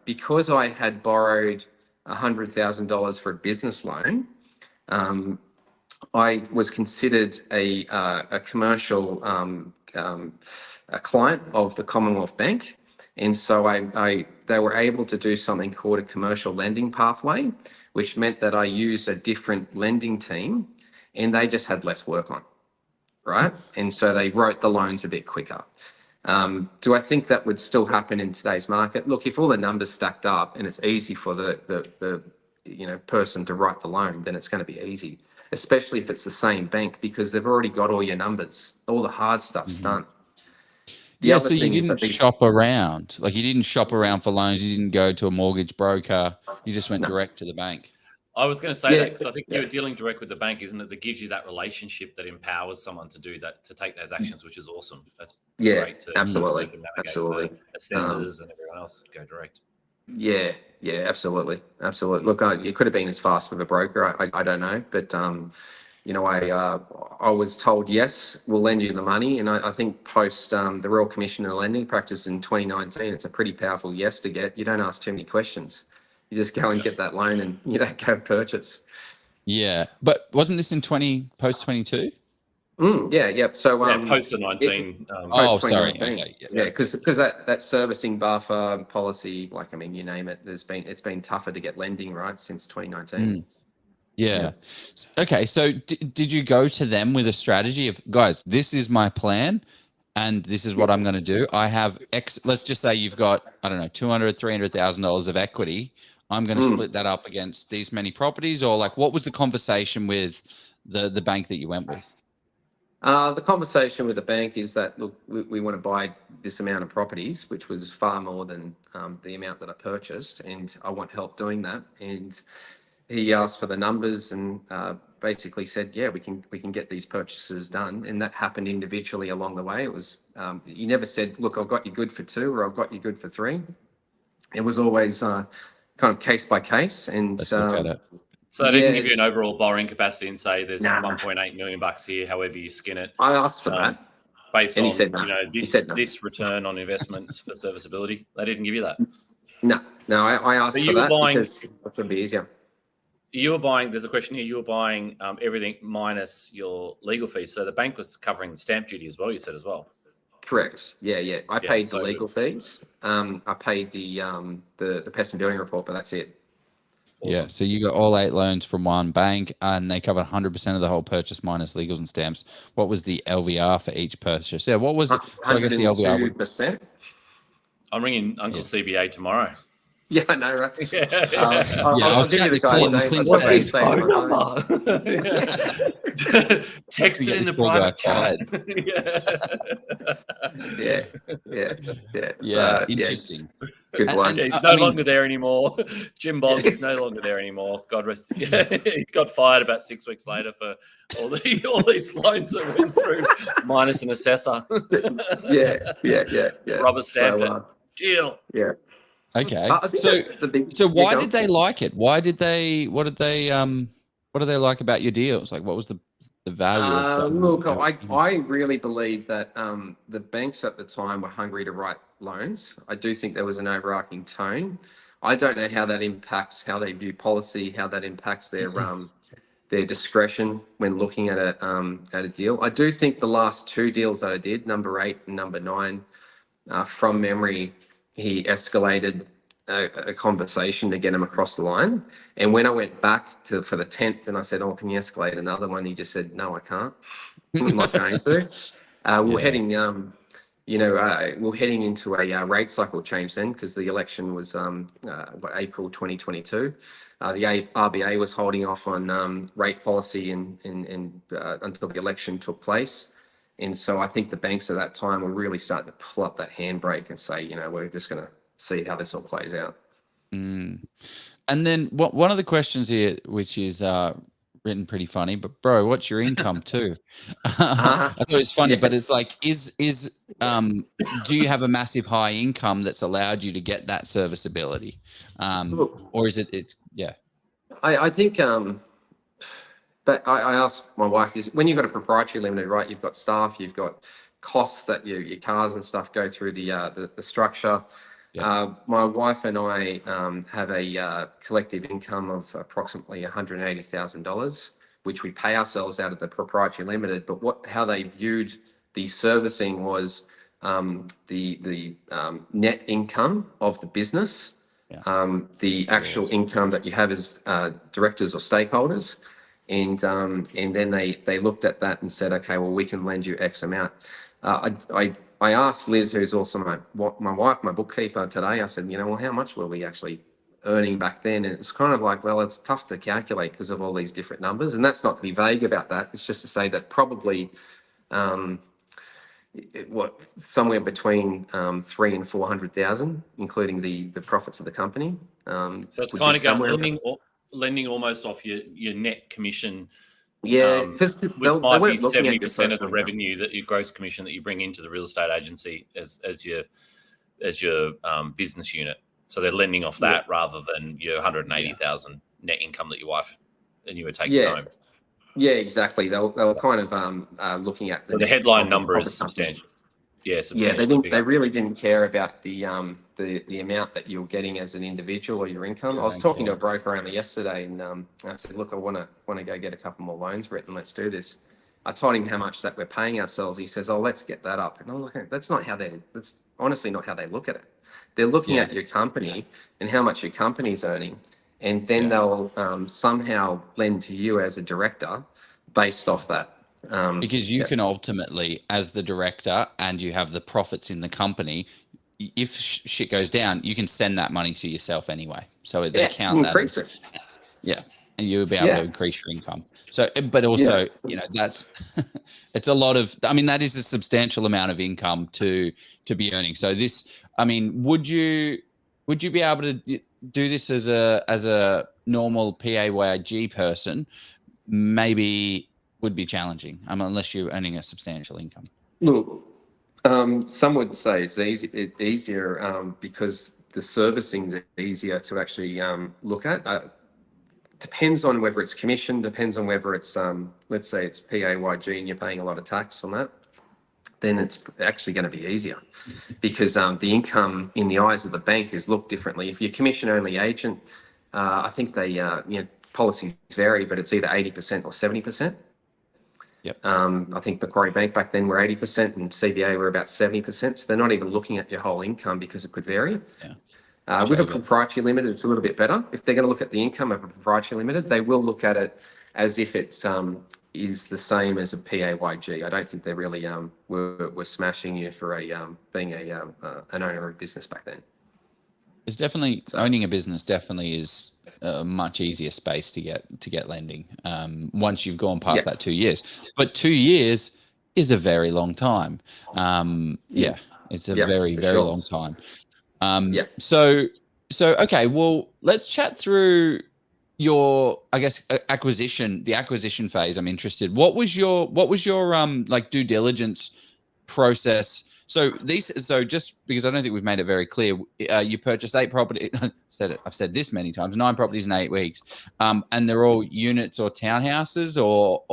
because I had borrowed $100,000 for a business loan. I was considered a commercial a client of the Commonwealth Bank, and so they were able to do something called a commercial lending pathway, which meant that I used a different lending team, and they just had less work on, right? And so they wrote the loans a bit quicker. Do I think that would still happen in today's market? Look, if all the numbers stacked up and it's easy for the person to write the loan, then it's going to be easy, especially if it's the same bank, because they've already got all your numbers. All the hard stuff's done. So you didn't shop around. Like, you didn't shop around for loans. You didn't go to a mortgage broker. You just went direct to the bank. I was going to say Yeah, that because I think yeah. you're dealing direct with the bank, isn't it? That gives you that relationship that empowers someone to do that, to take those actions, which is awesome. That's Yeah, great to absolutely, circumnavigate absolutely. the assessors and everyone else. Go direct. Yeah, yeah, absolutely, absolutely. Look, it could have been as fast with a broker. I don't know, but I was told yes, we'll lend you the money, and I think post the Royal Commission of Lending practice in 2019, it's a pretty powerful yes to get. You don't ask too many questions. You just go and get that loan, and go purchase. Yeah, but wasn't this in post 22? Yeah, yep. So Post the 19. Oh, post sorry. 2019. Okay, yeah. Yeah, because that servicing buffer policy, like you name it, it's been tougher to get lending, right, since 2019. Yeah. Okay. So did you go to them with a strategy of, guys, this is my plan and this is what I'm going to do? I have X, let's just say you've got, I don't know, $200,000, $300,000 of equity. I'm going to split that up against these many properties, or like, what was the conversation with the bank that you went with? The conversation with the bank is that, look, we want to buy this amount of properties, which was far more than the amount that I purchased, and I want help doing that. And he asked for the numbers and basically said, yeah, we can get these purchases done. And that happened individually along the way. It was he never said, look, I've got you good for 2 or I've got you good for 3. It was always kind of case by case. And Let's look at it. So they didn't give you an overall borrowing capacity and say there's Nah. 1.8 million bucks here, however you skin it. I asked for that. Based And on he said no. this return on investment for serviceability. They didn't give you that. No, I asked So for you were that buying- because it would be easier. You were buying, there's a question here, you were buying everything minus your legal fees. So the bank was covering stamp duty as well, you said as well. Correct. Yeah. I paid so the legal fees. I paid the pest and building report, but that's it. Awesome. Yeah, so you got all 8 loans from one bank, and they covered 100% of the whole purchase minus legals and stamps. What was the LVR for each purchase? Yeah, what was it? So I guess the LVR would... 102%. I'm ringing Uncle CBA tomorrow. Yeah, I know, right? I was chatting to Clints. What's his phone number? Text it in the private chat. Yeah. Interesting. Good one. He's no longer there anymore. Jim Boggs is no longer there anymore. God rest. He got fired about 6 weeks later for all these loans that went through, minus an assessor. Yeah. Rubber stamped it. Deal. Yeah. Okay. So why did they like it? What did they like about your deals? Like, what was the value of them? Look, I really believe that the banks at the time were hungry to write loans. I do think there was an overarching tone. I don't know how that impacts how they view policy, how that impacts their discretion when looking at a deal. I do think the last 2 deals that I did, number 8 and number 9, from memory, he escalated a conversation to get him across the line. And when I went back for the 10th and I said, oh, can you escalate another one? He just said, no, I can't. I'm not going to. We're heading, we're heading into a rate cycle change then, because the election was April 2022. The RBA was holding off on rate policy until the election took place. And so I think the banks at that time were really starting to pull up that handbrake and say, we're just going to see how this all plays out. And then one of the questions here, which is written pretty funny, but bro, what's your income too? I thought it's funny, but it's like, do you have a massive high income that's allowed you to get that serviceability? Or is it's I think, but I asked my wife this, when you've got a proprietary limited, right, you've got staff, you've got costs that your cars and stuff go through the structure. My wife and I have a collective income of approximately $180,000, which we pay ourselves out of the proprietary limited. But how they viewed the servicing was the net income of the business, the actual income that you have as directors or stakeholders. And then they looked at that and said, okay, well, we can lend you X amount. I asked Liz, who's also my wife, my bookkeeper today, I said, well, how much were we actually earning back then? And it's kind of like, well, it's tough to calculate because of all these different numbers. And that's not to be vague about that. It's just to say that probably somewhere between 300,000 and 400,000, including the profits of the company. So it's kind of going lending almost off your net commission. Yeah, because Which they might be weren't looking at 70% your of the personal income. revenue that your gross commission that you bring into the real estate agency as your business unit. So they're lending off that rather than your 180,000 net income that your wife and you were taking home. Yeah, exactly. They were kind of looking at So the net headline of the number is profit company. substantial. Yeah, Yeah, substantially bigger. they really didn't care about the amount that you're getting as an individual or your income. I was talking to a broker around yesterday, and I said, look, I want to go get a couple more loans written. Let's do this. I told him how much that we're paying ourselves. He says, oh, let's get that up. And I'm looking, that's honestly not how they look at it. They're looking at your company and how much your company's earning, and then they'll somehow lend to you as a director based off that. Because you can ultimately, as the director, and you have the profits in the company, if shit goes down, you can send that money to yourself anyway. So they count that as, and you'll be able to increase your income. So, but also, you know, that's it's a lot of. I mean, that is a substantial amount of income to be earning. So this, I mean, would you be able to do this as a normal PAYG person? Maybe would be challenging, unless you're earning a substantial income. Look, some would say it's easier because the servicing's easier to actually look at. Depends on whether it's commission, depends on whether it's, let's say it's PAYG and you're paying a lot of tax on that, then it's actually going to be easier because the income in the eyes of the bank is looked differently. If you're commission-only agent, I think they, policies vary, but it's either 80% or 70%. Yep. I think Macquarie Bank back then were 80% and CBA were about 70%. So they're not even looking at your whole income because it could vary. With a proprietary limited, it's a little bit better. If they're going to look at the income of a proprietary limited, they will look at it as if it's is the same as a PAYG. I don't think they really were smashing you for being an owner of a business back then. It's definitely owning a business. Definitely is a much easier space to get lending once you've gone past that 2 years. But 2 years is a very long time. It's a very long time. So okay, well, let's chat through your, I guess, the acquisition phase. I'm interested. What was your like due diligence process? So just because I don't think we've made it very clear, you purchased 8 property. I've said this many times, 9 properties in 8 weeks, and they're all units or townhouses, or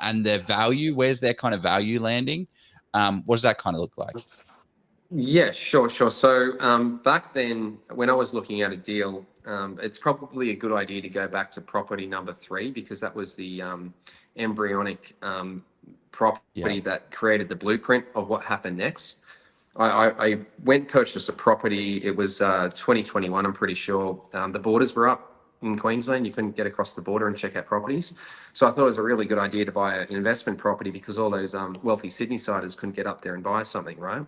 and their value. Where's their kind of value landing? What does that kind of look like? Yeah, sure. So back then, when I was looking at a deal, it's probably a good idea to go back to property number 3 because that was the embryonic property that created the blueprint of what happened next. I went purchased a property. It was 2021, I'm pretty sure. The borders were up in Queensland. You couldn't get across the border and check out properties. So I thought it was a really good idea to buy an investment property because all those wealthy Sydney-siders couldn't get up there and buy something, right?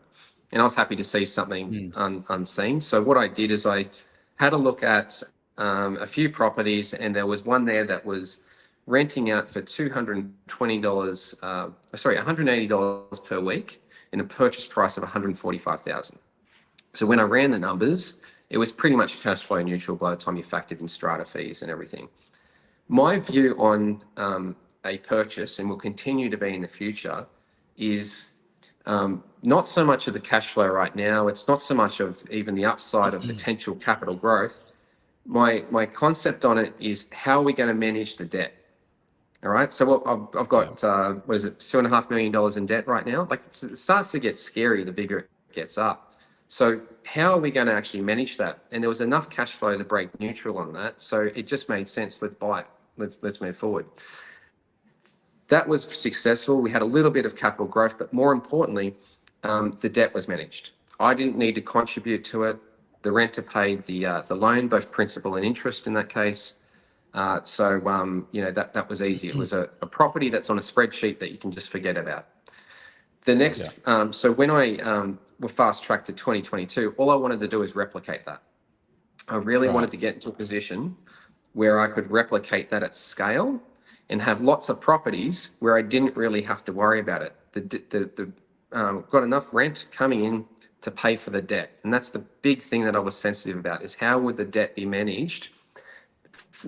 And I was happy to see something unseen. So what I did is I had a look at a few properties, and there was one there that was renting out for $180 per week in a purchase price of $145,000. So when I ran the numbers, it was pretty much cash flow neutral by the time you factored in strata fees and everything. My view on a purchase, and will continue to be in the future, is not so much of the cash flow right now. It's not so much of even the upside of potential capital growth. My concept on it is how are we going to manage the debt? All right. So I've got, what is it, $2.5 million in debt right now? Like it starts to get scary the bigger it gets up. So how are we going to actually manage that? And there was enough cash flow to break neutral on that. So it just made sense. Let's buy it. Let's move forward. That was successful. We had a little bit of capital growth, but more importantly, the debt was managed. I didn't need to contribute to it. The renter paid the loan, both principal and interest in that case. So that was easy. It was a property that's on a spreadsheet that you can just forget about. The next, so when I were fast tracked to 2022, all I wanted to do is replicate that. I really wanted to get into a position where I could replicate that at scale and have lots of properties where I didn't really have to worry about it. Got enough rent coming in to pay for the debt. And that's the big thing that I was sensitive about, is how would the debt be managed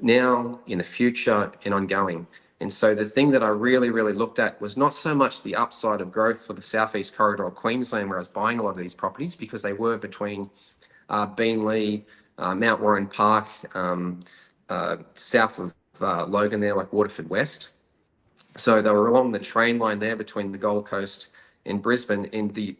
now, in the future, and ongoing. And so the thing that I really, really looked at was not so much the upside of growth for the Southeast Corridor of Queensland, where I was buying a lot of these properties, because they were between Beenleigh, Mount Warren Park, south of Logan there, like Waterford West. So they were along the train line there between the Gold Coast and Brisbane. And the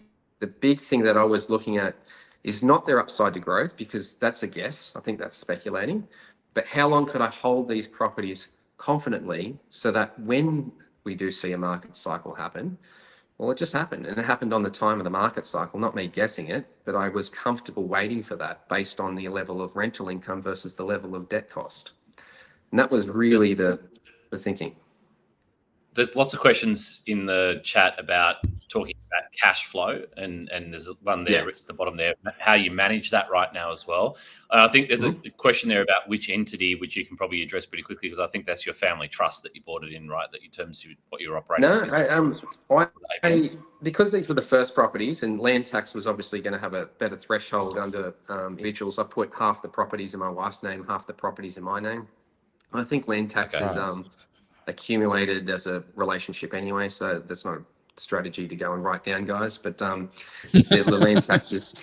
big thing that I was looking at is not their upside to growth, because that's a guess. I think that's speculating. But how long could I hold these properties confidently so that when we do see a market cycle happen, well, it just happened. And it happened on the time of the market cycle, not me guessing it, but I was comfortable waiting for that based on the level of rental income versus the level of debt cost. And that was really the thinking. There's lots of questions in the chat about talking about cash flow, and there's one there at the bottom there, how you manage that right now as well. I think there's a question there about which entity, which you can probably address pretty quickly, because I think that's your family trust that you bought it in, right? That in terms of what you're operating. No, because these were the first properties, and land tax was obviously going to have a better threshold under individuals. I put half the properties in my wife's name, half the properties in my name. I think land tax is accumulated as a relationship anyway, so that's not a strategy to go and write down, guys. But the land taxes,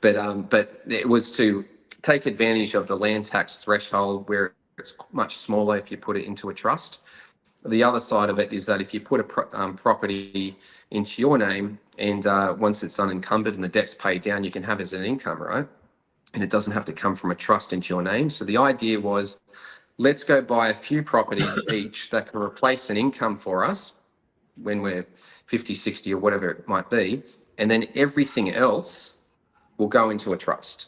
but it was to take advantage of the land tax threshold where it's much smaller if you put it into a trust. The other side of it is that if you put a property into your name, and once it's unencumbered and the debt's paid down, you can have it as an income, right? And it doesn't have to come from a trust into your name. So the idea was, let's go buy a few properties each that can replace an income for us when we're 50, 60 or whatever it might be. And then everything else will go into a trust.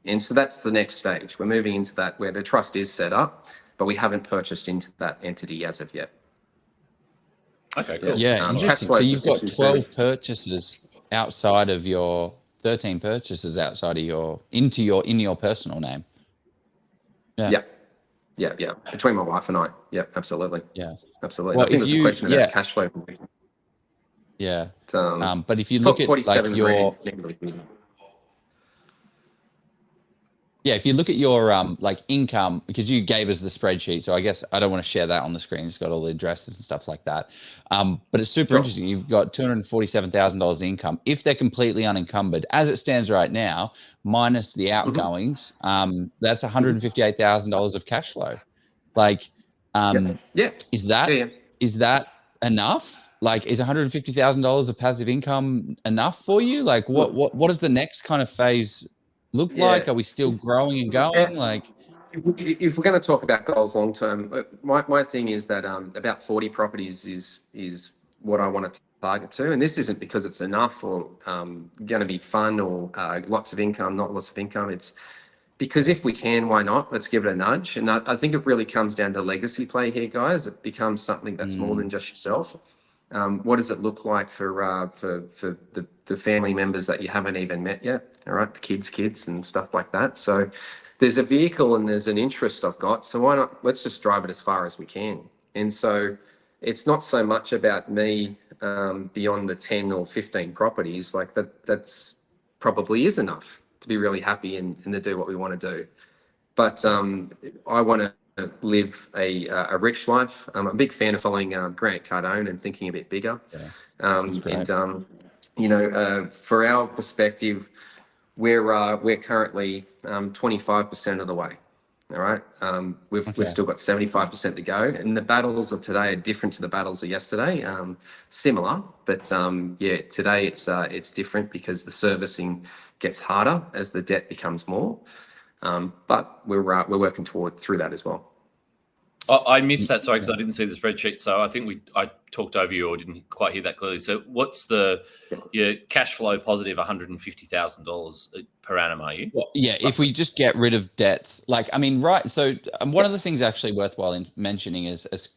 And so that's the next stage. We're moving into that where the trust is set up, but we haven't purchased into that entity as of yet. Okay, cool. Yeah, interesting. So you've got 12 purchases outside of your 13 purchases outside of in your personal name. Yeah. Between my wife and I. Yeah, absolutely. Yeah, absolutely. Well, I think there's a question about cash flow. Yeah. But if you look at like your if you look at your like income, because you gave us the spreadsheet, so I guess I don't want to share that on the screen. It's got all the addresses and stuff like that. But it's super interesting. You've got $247,000 income if they're completely unencumbered, as it stands right now, minus the outgoings. That's $158,000 of cash flow. Like, is that enough? Like, is $150,000 of passive income enough for you? Like, what is the next kind of phase look like? Are we still growing and going? Like, if we're going to talk about goals long term, my thing is that about 40 properties is what I want to target to, and this isn't because it's enough or going to be fun or lots of income, not lots of income. It's because if we can, why not? Let's give it a nudge. And I think it really comes down to legacy play here, guys. It becomes something that's more than just yourself. What does it look like for the family members that you haven't even met yet? All right, the kids and stuff like that. So there's a vehicle and there's an interest I've got. So why not? Let's just drive it as far as we can. And so it's not so much about me beyond the 10 or 15 properties. Like that's probably is enough to be really happy and to do what we want to do. But I want to live a rich life. I'm a big fan of following Grant Cardone and thinking a bit bigger. For our perspective, we're currently 25% of the way. All right, we've still got 75% to go, and the battles of today are different to the battles of yesterday. Similar, but today it's different because the servicing gets harder as the debt becomes more. But we're working through that as well. I missed that, sorry, because I didn't see the spreadsheet. So I think I talked over you or didn't quite hear that clearly. So what's your cash flow positive $150,000 per annum, are you? Well, if we just get rid of debts, like, I mean, right. So one of the things actually worthwhile in mentioning is, as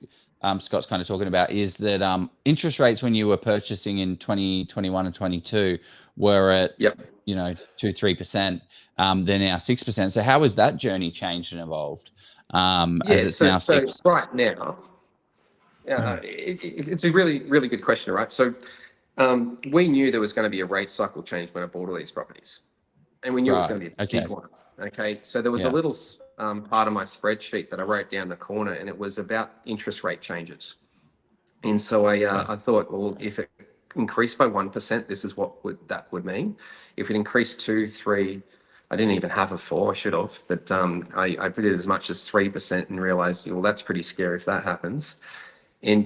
Scott's kind of talking about, is that interest rates when you were purchasing in 2021 and 22 were at 2-3%. They're now 6%. So how has that journey changed and evolved? As it's now 6. So right now, it's a really, really good question, right? So we knew there was going to be a rate cycle change when I bought all these properties, and we knew it was going to be a big one. Okay, so there was a little part of my spreadsheet that I wrote down in the corner, and it was about interest rate changes. And so I thought, well, if it increased by 1%, this is what that would mean. If it increased 2, 3, I didn't even have a 4, I should have, but I put it as much as 3% and realized, well, that's pretty scary if that happens. And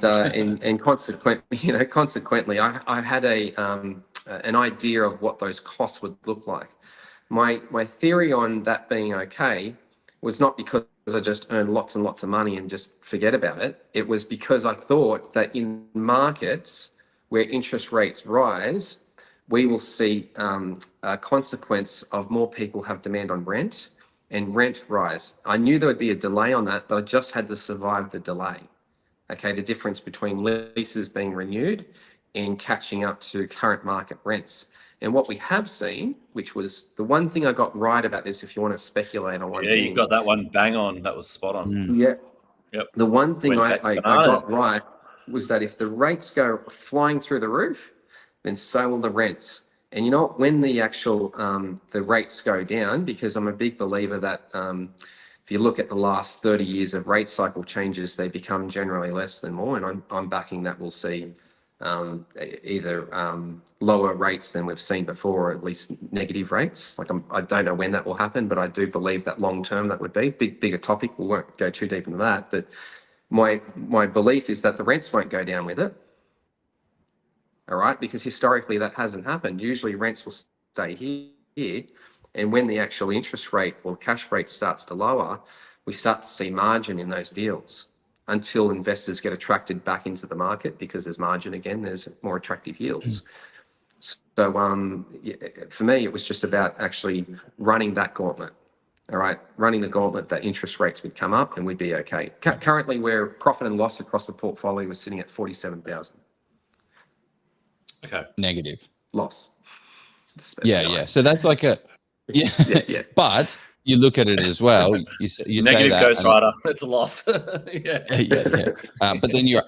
consequently, I had an idea of what those costs would look like. My theory on that being okay was not because I just earned lots and lots of money and just forget about it. It was because I thought that in markets where interest rates rise, we will see a consequence of more people have demand on rent and rent rise. I knew there would be a delay on that, but I just had to survive the delay. Okay, the difference between leases being renewed and catching up to current market rents. And what we have seen, which was the one thing I got right about this, if you want to speculate on one thing. Yeah, you got that one bang on. That was spot on. Yeah. Yep. The one thing Went I back got right was that if the rates go flying through the roof, then so will the rents. And you know what, when the actual the rates go down, because I'm a big believer that if you look at the last 30 years of rate cycle changes, they become generally less than more. And I'm backing that we'll see either lower rates than we've seen before, or at least negative rates. Like I don't know when that will happen, but I do believe that long term that would be bigger topic. We won't go too deep into that, but my belief is that the rents won't go down with it. All right, because historically that hasn't happened. Usually rents will stay here, and when the actual interest rate or cash rate starts to lower, we start to see margin in those deals until investors get attracted back into the market because there's margin again, there's more attractive yields. So for me, it was just about actually running that gauntlet. All right, running the gauntlet that interest rates would come up and we'd be okay. Currently, where profit and loss across the portfolio was sitting at 47,000. Okay. Negative. Loss. Yeah. So that's like a yeah. But you look at it as well. You Negative say that Ghost Rider. It's a loss. yeah. But then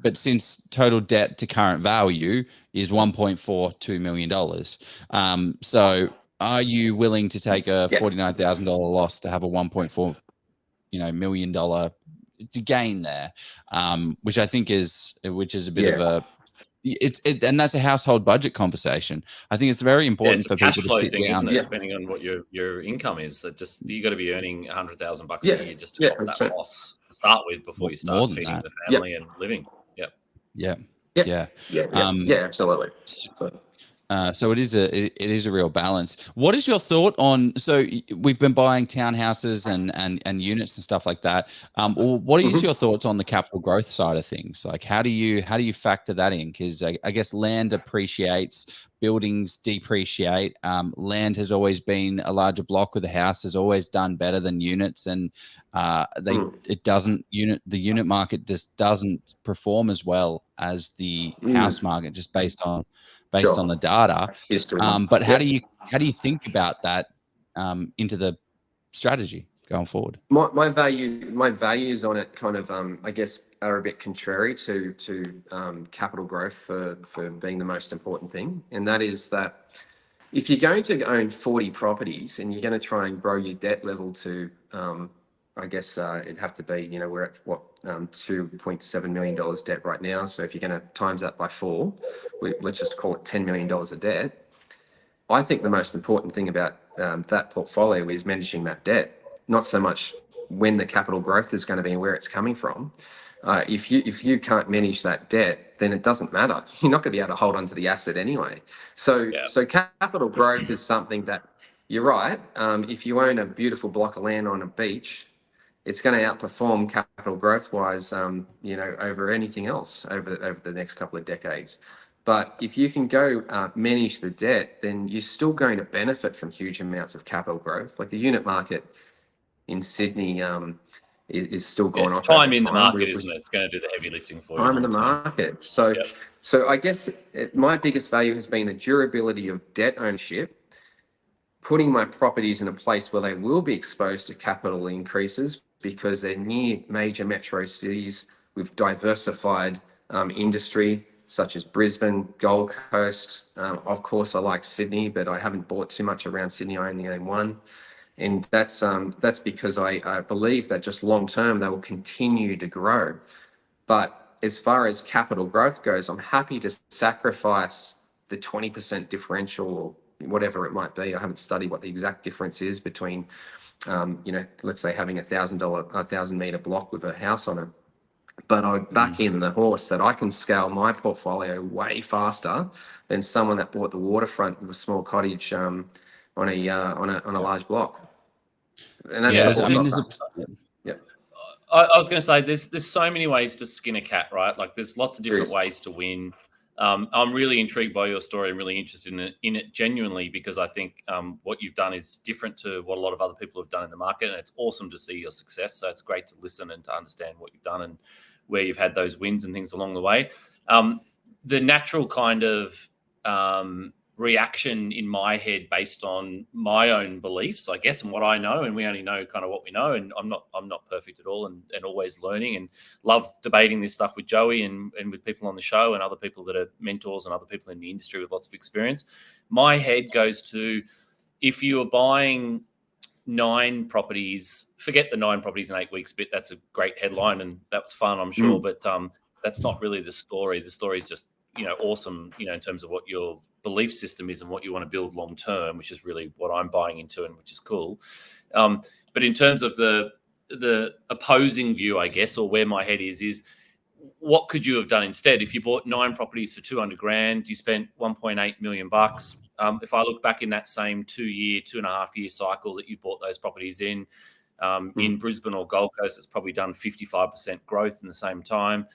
but since total debt to current value is $1.42 million, so are you willing to take a $49,000 loss to have a $1.4 million to gain there? Which I think is a bit of a and that's a household budget conversation. I think it's very important for people to sit down. Isn't it? Depending on what your income is, that just you got to be earning $100,000 a year just to cover that loss to start with before you start feeding the family and living. Yeah, absolutely. So it is a real balance. What is your thought on? So we've been buying townhouses and units and stuff like that. What is your thoughts on the capital growth side of things? Like, how do you factor that in? Because I guess land appreciates, buildings depreciate. Land has always been a larger block with a house has always done better than units, and the unit market just doesn't perform as well as the house market, just based on the data. But how do you think about that into the strategy going forward? My values on it kind of I guess are a bit contrary to capital growth for being the most important thing, and that is that if you're going to own 40 properties and you're going to try and grow your debt level to I guess it'd have to be, we're at what, $2.7 million debt right now. So if you're going to times that by 4, let's just call it $10 million of debt. I think the most important thing about that portfolio is managing that debt, not so much when the capital growth is going to be and where it's coming from. If you can't manage that debt, then it doesn't matter. You're not going to be able to hold on to the asset anyway. So capital growth is something that, you're right. If you own a beautiful block of land on a beach, it's going to outperform capital growth wise, over anything else over the next couple of decades. But if you can go manage the debt, then you're still going to benefit from huge amounts of capital growth. Like the unit market in Sydney is still going off. Time in the market, isn't it? It's going to do the heavy lifting for you. Time in the market. So I guess my biggest value has been the durability of debt ownership, putting my properties in a place where they will be exposed to capital increases because they're near major metro cities with diversified industry, such as Brisbane, Gold Coast. Of course, I like Sydney, but I haven't bought too much around Sydney. I only own one. And that's because I believe that just long term they will continue to grow. But as far as capital growth goes, I'm happy to sacrifice the 20% differential or whatever it might be. I haven't studied what the exact difference is between, let's say having $1,000 meter block with a house on it. But I would back in the horse that I can scale my portfolio way faster than someone that bought the waterfront with a small cottage on a large block. And that's Yeah, the I mean, horse. Yeah. I was going to say there's so many ways to skin a cat, right? Like there's lots of different Agreed. ways to win. I'm really intrigued by your story. I'm really interested in it genuinely because I think what you've done is different to what a lot of other people have done in the market, and it's awesome to see your success. So it's great to listen and to understand what you've done and where you've had those wins and things along the way. The natural kind of reaction in my head based on my own beliefs, I guess, and what I know, and we only know kind of what we know, and I'm not perfect at all, and always learning, and love debating this stuff with Joey and with people on the show and other people that are mentors and other people in the industry with lots of experience. My head goes to, if you are buying 9 properties, forget the 9 properties in 8 weeks bit. That's a great headline and that was fun, I'm sure, but that's not really the story. The story is just, awesome, in terms of what your belief system is and what you want to build long term, which is really what I'm buying into and which is cool. But in terms of the opposing view, I guess, or where my head is what could you have done instead? If you bought 9 properties for 200 grand, you spent 1.8 million bucks. If I look back in that same 2.5 year cycle that you bought those properties in Brisbane or Gold Coast, it's probably done 55% growth in the same time.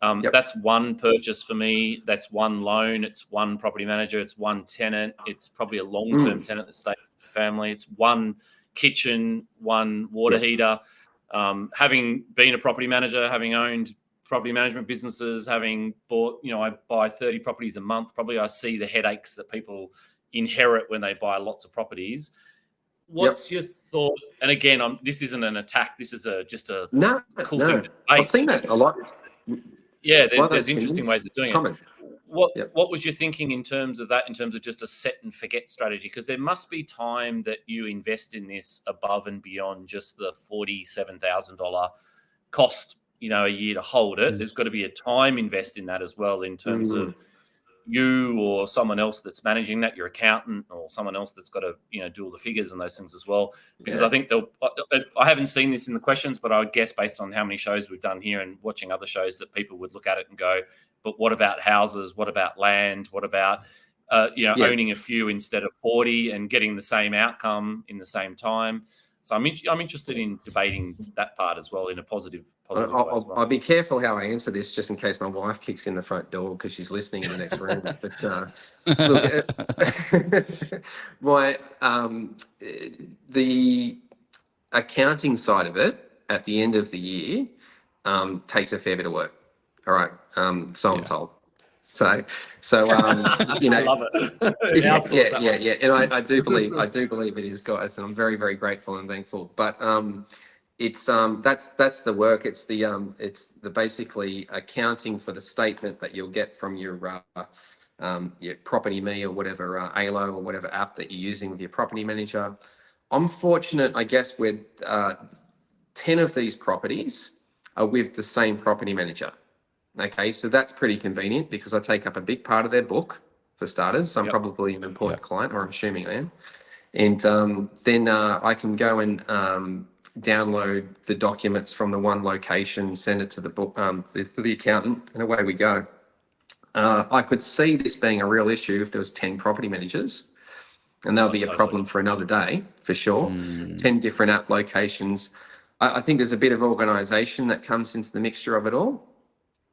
That's one purchase for me. That's one loan. It's one property manager. It's one tenant. It's probably a long-term tenant that stays. It's a family. It's one kitchen, one water heater. Having been a property manager, having owned property management businesses, having bought, I buy 30 properties a month. Probably I see the headaches that people inherit when they buy lots of properties. What's your thought? And again, this isn't an attack. This is just a cool thing to debate. I've seen that a lot. Yeah, there's interesting ways of doing it. What was your thinking in terms of that, in terms of just a set and forget strategy? Because there must be time that you invest in this above and beyond just the $47,000 cost, a year to hold it. There's got to be a time invest in that as well, in terms of you or someone else that's managing that, your accountant or someone else that's got to, do all the figures and those things as well. Because I think I haven't seen this in the questions, but I would guess based on how many shows we've done here and watching other shows that people would look at it and go, but what about houses? What about land? What about, owning a few instead of 40 and getting the same outcome in the same time? So I'm interested in debating that part as well in a positive way as well. I'll be careful how I answer this, just in case my wife kicks in the front door because she's listening in the next room. But look, the accounting side of it at the end of the year takes a fair bit of work. All right, so I'm told. So I love it. Yeah. And I do believe it is, guys, and I'm very, very grateful and thankful. But it's that's the work. It's the basically accounting for the statement that you'll get from your Property Me or whatever ALO or whatever app that you're using with your property manager. I'm fortunate, I guess, with 10 of these properties are with the same property manager. Okay, so that's pretty convenient because I take up a big part of their book, for starters. So I'm probably an important client, or I'm assuming I am. And then I can go and download the documents from the one location, send it to the book, to the accountant, and away we go. I could see this being a real issue if there was 10 property managers, and that'll be a problem for another day, for sure. 10 different app locations. I think there's a bit of organisation that comes into the mixture of it all.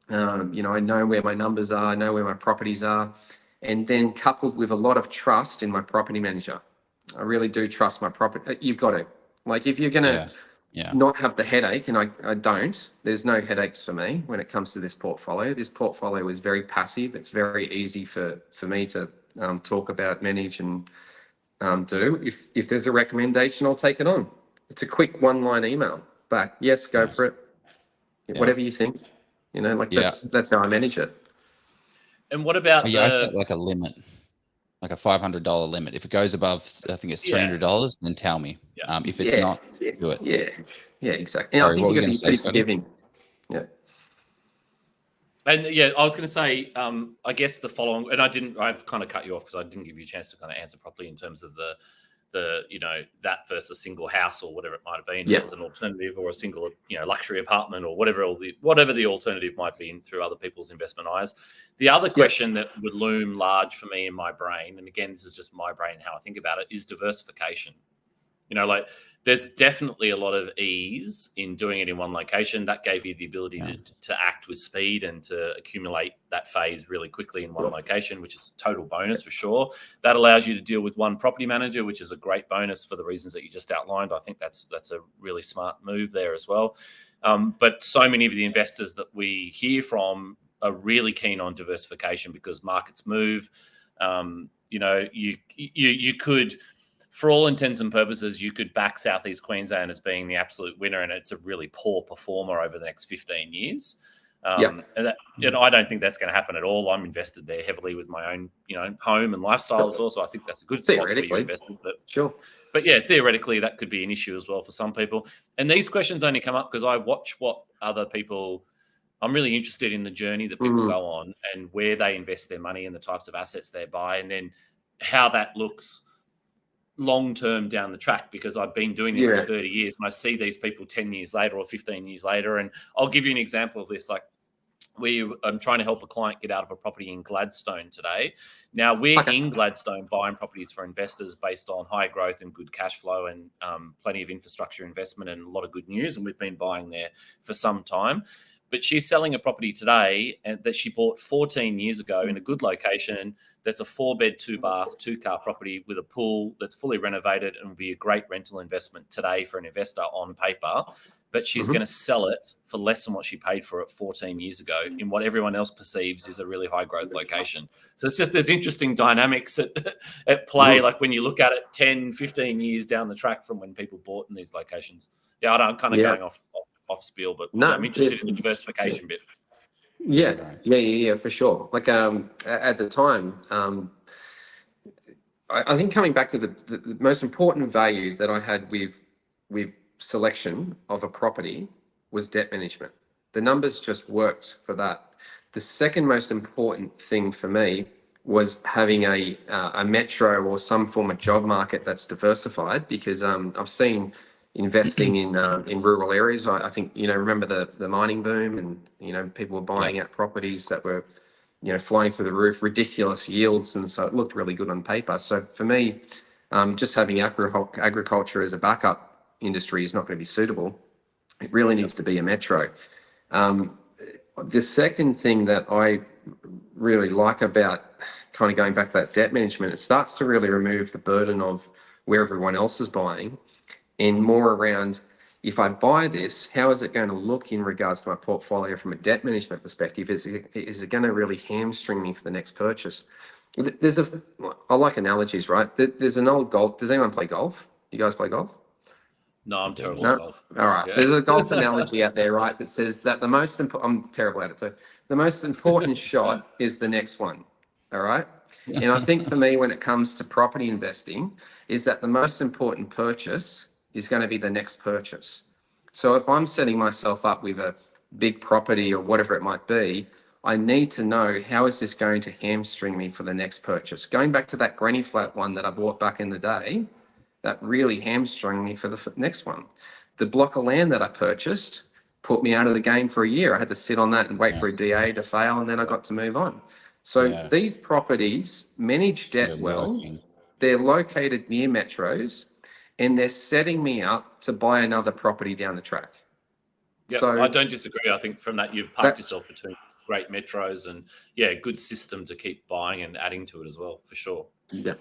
I know where my numbers are, I know where my properties are, and then coupled with a lot of trust in my property manager. I really do trust my property. You've got to, like, if you're going to not have the headache, and I don't, there's no headaches for me when it comes to this portfolio. This portfolio is very passive. It's very easy for me to talk about, manage, and do. If there's a recommendation, I'll take it on. It's a quick one-line email back. Yes, go for it. Whatever you think. That's how I manage it. And what about I set like a limit. like a $500 limit. If it goes above, I think it's $300, then tell me. Yeah. If it's not, do it. Yeah, exactly. And Sorry, I think what you've were got you to be gonna pretty say, Scotty? forgiving. Yeah. And yeah, I was going to say, I guess the following, and I've kind of cut you off because I didn't give you a chance to kind of answer properly in terms of the that versus a single house or whatever it might have been, as an alternative, or a single, luxury apartment, or whatever the alternative might be through other people's investment eyes. The other question that would loom large for me in my brain, and again, this is just my brain, how I think about it, is diversification. There's definitely a lot of ease in doing it in one location. That gave you the ability to act with speed and to accumulate that phase really quickly in one location, which is a total bonus for sure. That allows you to deal with one property manager, which is a great bonus for the reasons that you just outlined. I think that's a really smart move there as well. But so many of the investors that we hear from are really keen on diversification because markets move. You could, for all intents and purposes, you could back Southeast Queensland as being the absolute winner, and it's a really poor performer over the next 15 years. And I don't think that's going to happen at all. I'm invested there heavily with my own, home and lifestyle as well. So I think that's a good spot for you invested. But yeah, theoretically, that could be an issue as well for some people. And these questions only come up because I watch what other people. I'm really interested in the journey that people go on and where they invest their money and the types of assets they buy, and then how that looks long-term down the track, because I've been doing this for 30 years and I see these people 10 years later or 15 years later. And I'll give you an example of this. Like I'm trying to help a client get out of a property in Gladstone today. Now we're in Gladstone buying properties for investors based on high growth and good cash flow and plenty of infrastructure investment and a lot of good news. And we've been buying there for some time. But she's selling a property today that she bought 14 years ago in a good location. That's a 4-bed, 2-bath, 2-car property with a pool that's fully renovated and will be a great rental investment today for an investor on paper. But she's going to sell it for less than what she paid for it 14 years ago in what everyone else perceives is a really high growth location. So it's just, there's interesting dynamics at play. Like when you look at it 10, 15 years down the track from when people bought in these locations. Yeah, I'm kind of going off spiel, but I'm interested in the diversification bit. Yeah, for sure. Like at the time, I think coming back to the most important value that I had with selection of a property was debt management. The numbers just worked for that. The second most important thing for me was having a metro or some form of job market that's diversified, because I've seen investing in rural areas. I think, remember the mining boom, and, people were buying out properties that were, flying through the roof, ridiculous yields. And so it looked really good on paper. So for me, just having agriculture as a backup industry is not going to be suitable. It really needs to be a metro. The second thing that I really like about kind of going back to that debt management, it starts to really remove the burden of where everyone else is buying, and more around, if I buy this, how is it going to look in regards to my portfolio from a debt management perspective? Is it going to really hamstring me for the next purchase? I like analogies, right? There's an old golf. Does anyone play golf? You guys play golf? No, I'm terrible at golf. All right. Yeah. There's a golf analogy out there, right, that says that the most I'm terrible at it too. The most important shot is the next one. All right. And I think for me, when it comes to property investing, is that the most important purchase is going to be the next purchase. So if I'm setting myself up with a big property or whatever it might be, I need to know, how is this going to hamstring me for the next purchase? Going back to that granny flat one that I bought back in the day, that really hamstrung me for the next one. The block of land that I purchased put me out of the game for a year. I had to sit on that and wait for a DA to fail, and then I got to move on. So these properties manage debt well. They're located near metros, and they're setting me up to buy another property down the track. Yeah, so I don't disagree. I think from that, you've parked yourself between great metros and good system to keep buying and adding to it as well, for sure. Yeah.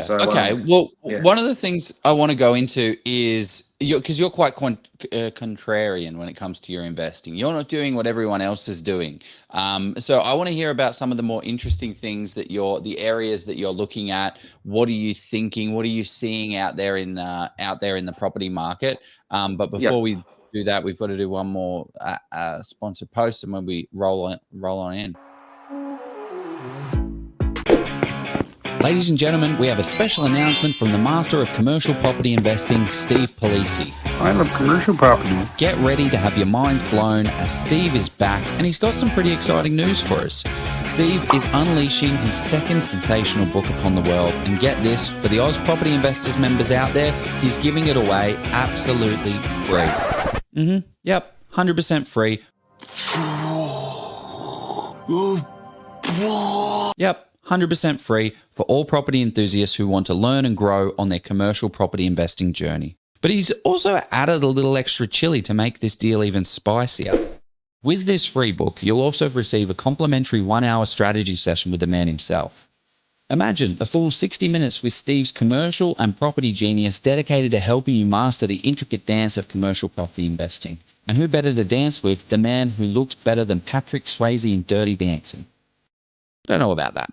So, okay. One of the things I want to go into is because you're quite contrarian when it comes to your investing. You're not doing what everyone else is doing. So I want to hear about some of the more interesting things that the areas that you're looking at. What are you thinking? What are you seeing out there in the property market? But before we do that, we've got to do one more sponsored post, and when we roll on in. Ladies and gentlemen, we have a special announcement from the master of commercial property investing, Steve Polisi. I love commercial property. Get ready to have your minds blown as Steve is back and he's got some pretty exciting news for us. Steve is unleashing his second sensational book upon the world, and get this, for the Oz Property Investors members out there, he's giving it away absolutely free. Yep, 100% free. Yep, 100% free for all property enthusiasts who want to learn and grow on their commercial property investing journey. But he's also added a little extra chili to make this deal even spicier. With this free book, you'll also receive a complimentary 1-hour strategy session with the man himself. Imagine a full 60 minutes with Steve's commercial and property genius dedicated to helping you master the intricate dance of commercial property investing. And who better to dance with? The man who looks better than Patrick Swayze in Dirty Dancing. Don't know about that.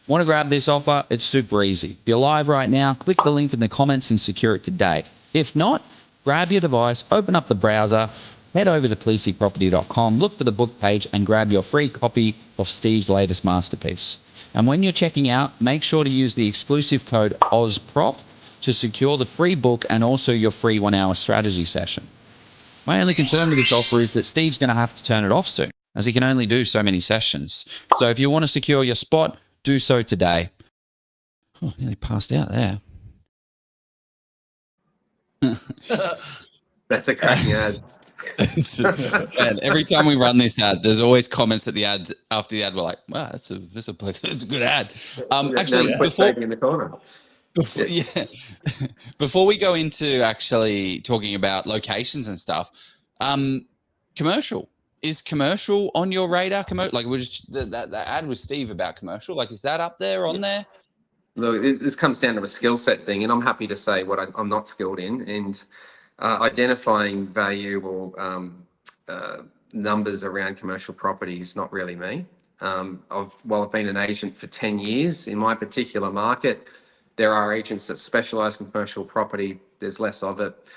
Want to grab this offer? It's super easy. If you're live right now, click the link in the comments and secure it today. If not, grab your device, open up the browser, head over to polisiproperty.com, look for the book page and grab your free copy of Steve's latest masterpiece. And when you're checking out, make sure to use the exclusive code OZPROP to secure the free book and also your free 1-hour strategy session. My only concern with this offer is that Steve's going to have to turn it off soon, as he can only do so many sessions. So if you want to secure your spot, do so today. Oh, nearly passed out there. That's a cracking ad. Man, every time we run this ad, there's always comments at the ads after the ad. We're like, "Wow, that's a good ad." Actually, In the corner. Before we go into actually talking about locations and stuff, commercial is commercial on your radar? Like we're just that ad with Steve about commercial. Like, is that up there on there? Look, this comes down to a skill set thing, and I'm happy to say what I'm not skilled in, and identifying value or numbers around commercial property is not really me. I've been an agent for 10 years in my particular market. There are agents that specialize in commercial property. There's less of it.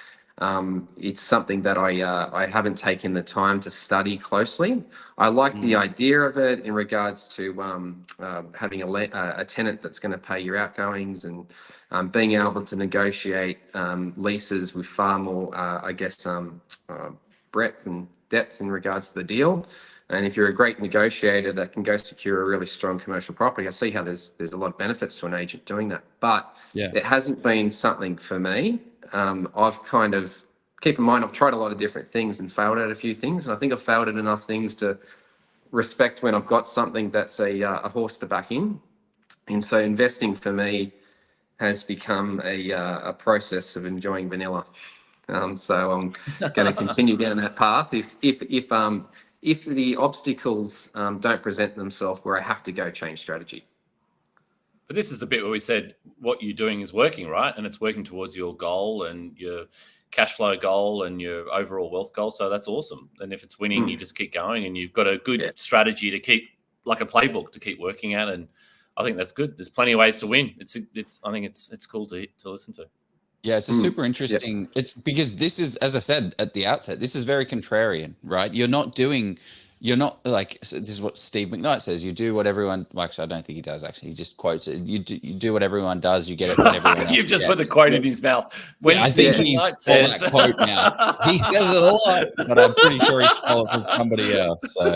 It's something that I haven't taken the time to study closely. I like the idea of it in regards to having a tenant that's going to pay your outgoings and being able to negotiate leases with far more, breadth and depth in regards to the deal. And if you're a great negotiator that can go secure a really strong commercial property, I see how there's a lot of benefits to an agent doing that. But it hasn't been something for me. I've kind of, keep in mind, I've tried a lot of different things and failed at a few things. And I think I've failed at enough things to respect when I've got something that's a horse to back in. And so investing for me has become a process of enjoying vanilla. So I'm going to continue down that path. If the obstacles don't present themselves where I have to go change strategy. But this is the bit where we said what you're doing is working, right? And it's working towards your goal and your cash flow goal and your overall wealth goal. So that's awesome. And if it's winning, you just keep going, and you've got a good strategy to keep, like a playbook to keep working at. And I think that's good. There's plenty of ways to win. I think it's cool to listen to. Yeah, it's a super interesting. It's because this is, as I said at the outset, this is very contrarian, right? You're not like, so this is what Steve McKnight says. You do what everyone. Well, actually, I don't think he does. Actually, he just quotes it. You do what everyone does. You get it. What everyone else You've just gets. put the quote in his mouth. When I think he stole that quote now. He says it a lot, but I'm pretty sure he stole it from somebody else. So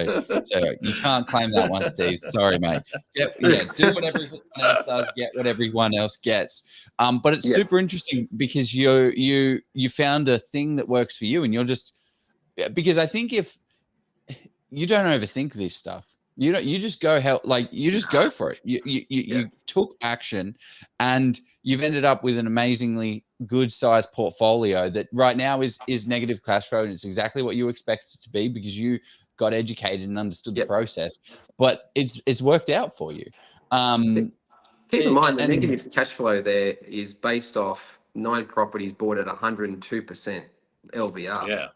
you can't claim that one, Steve. Sorry, mate. Do what everyone else does. Get what everyone else gets. But it's super interesting because you found a thing that works for you, and you're just, because I think if you don't overthink this stuff, you just go you just go for it. You took action, and you've ended up with an amazingly good sized portfolio that right now is negative cash flow, and it's exactly what you expect it to be because you got educated and understood the process. But it's worked out for you. Keep in mind, the negative cash flow there is based off 9 properties bought at 102% LVR. Yeah.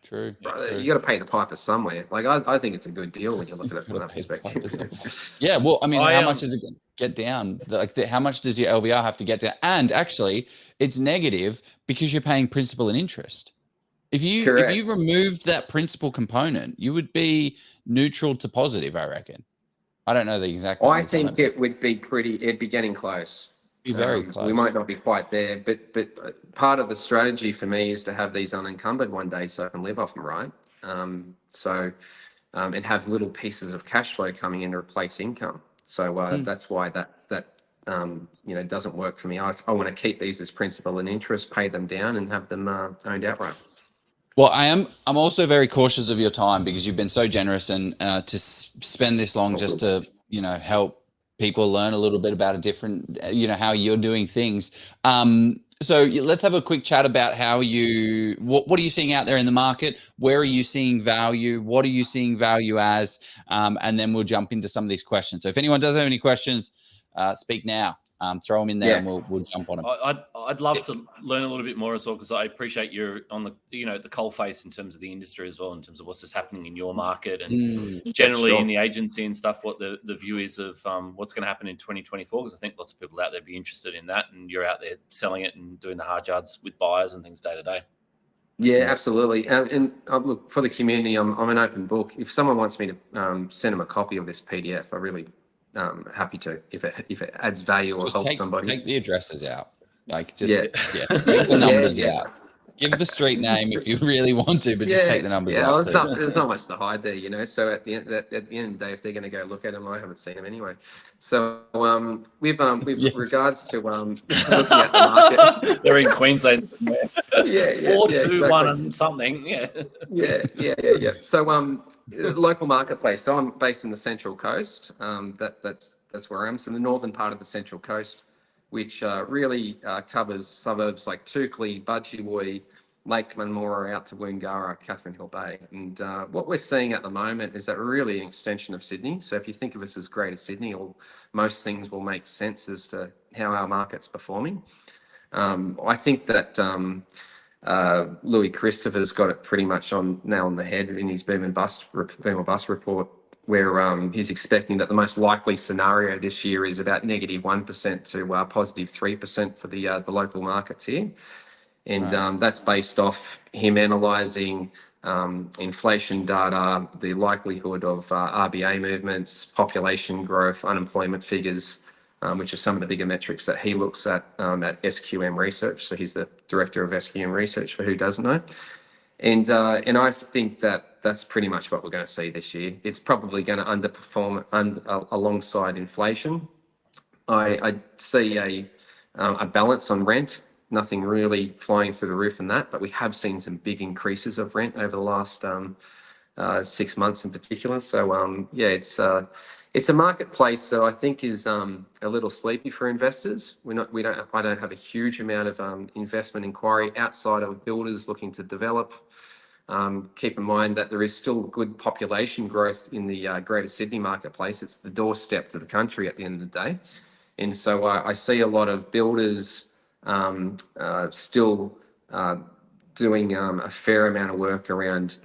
True. You got to pay the piper somewhere. Like I think it's a good deal when you look at it from that perspective. Yeah, well, I mean, how much does it get down? How much does your LVR have to get down? And actually, it's negative because you're paying principal and interest. If you removed that principal component, you would be neutral to positive, I reckon. I don't know the exact I numbers on think it. it would be it'd be getting close. Be very close. We might not be quite there, but part of the strategy for me is to have these unencumbered one day so I can live off them, right? And have little pieces of cash flow coming in to replace income. So that's why that doesn't work for me. I want to keep these as principal and interest, pay them down, and have them owned outright. Well, I'm also very cautious of your time because you've been so generous and to spend this long just to help people learn a little bit about a different how you're doing things. So let's have a quick chat about how what are you seeing out there in the market? Where are you seeing value? What are you seeing value as? And then we'll jump into some of these questions. So if anyone does have any questions, speak now. Throw them in there, and we'll jump on them. I'd love to learn a little bit more as well, because I appreciate you're on the the coal face in terms of the industry as well, in terms of what's just happening in your market and generally in the agency and stuff. What the view is of what's going to happen in 2024, because I think lots of people out there be interested in that, and you're out there selling it and doing the hard yards with buyers and things day to day. Yeah, absolutely. And look, for the community, I'm an open book. If someone wants me to send them a copy of this PDF, I really happy to, if it adds value or helps somebody. Take the addresses out, like take the numbers out. Give the street name if you really want to, but just take the numbers out. Yeah, there's not much to hide there, So at the end of the day, if they're going to go look at them, I haven't seen them anyway. So with regards to looking at the market, they're in Queensland. 421 and something. Yeah. So local marketplace. So I'm based in the Central Coast. That's where I am. So the northern part of the Central Coast, which really covers suburbs like Toukley, Budgie, Lake Munmora out to Woongarra, Catherine Hill Bay. And what we're seeing at the moment is that we're really an extension of Sydney. So if you think of us as Greater Sydney, most things will make sense as to how our market's performing. I think that Louis Christopher's got it pretty much nail on the head in his boom and bust report, where he's expecting that the most likely scenario this year is about -1% to +3% for the local markets here. And that's based off him analysing inflation data, the likelihood of RBA movements, population growth, unemployment figures, which are some of the bigger metrics that he looks at SQM Research. So he's the director of SQM Research, for who doesn't know. And I think that's pretty much what we're going to see this year. It's probably going to underperform alongside inflation. I see a balance on rent, nothing really flying through the roof in that, but we have seen some big increases of rent over the last 6 months in particular. So it's a marketplace that I think is a little sleepy for investors. I don't have a huge amount of investment inquiry outside of builders looking to develop. Keep in mind that there is still good population growth in the Greater Sydney marketplace. It's the doorstep to the country at the end of the day. And so I see a lot of builders still doing a fair amount of work around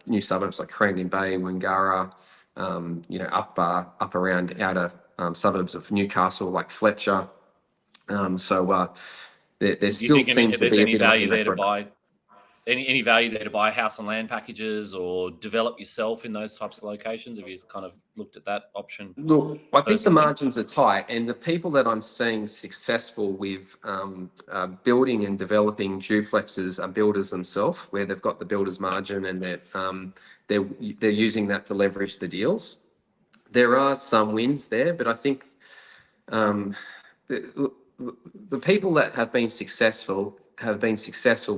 new suburbs like Cranbourne Bay, Woongarra, up around outer suburbs of Newcastle like Fletcher. There still seems to be any value there to buy. Any value there to buy house and land packages or develop yourself in those types of locations? Have you kind of looked at that option? Look, I think the margins are tight, and the people that I'm seeing successful with building and developing duplexes are builders themselves, where they've got the builder's margin and they're using that to leverage the deals. There are some wins there, but I think the people that have been successful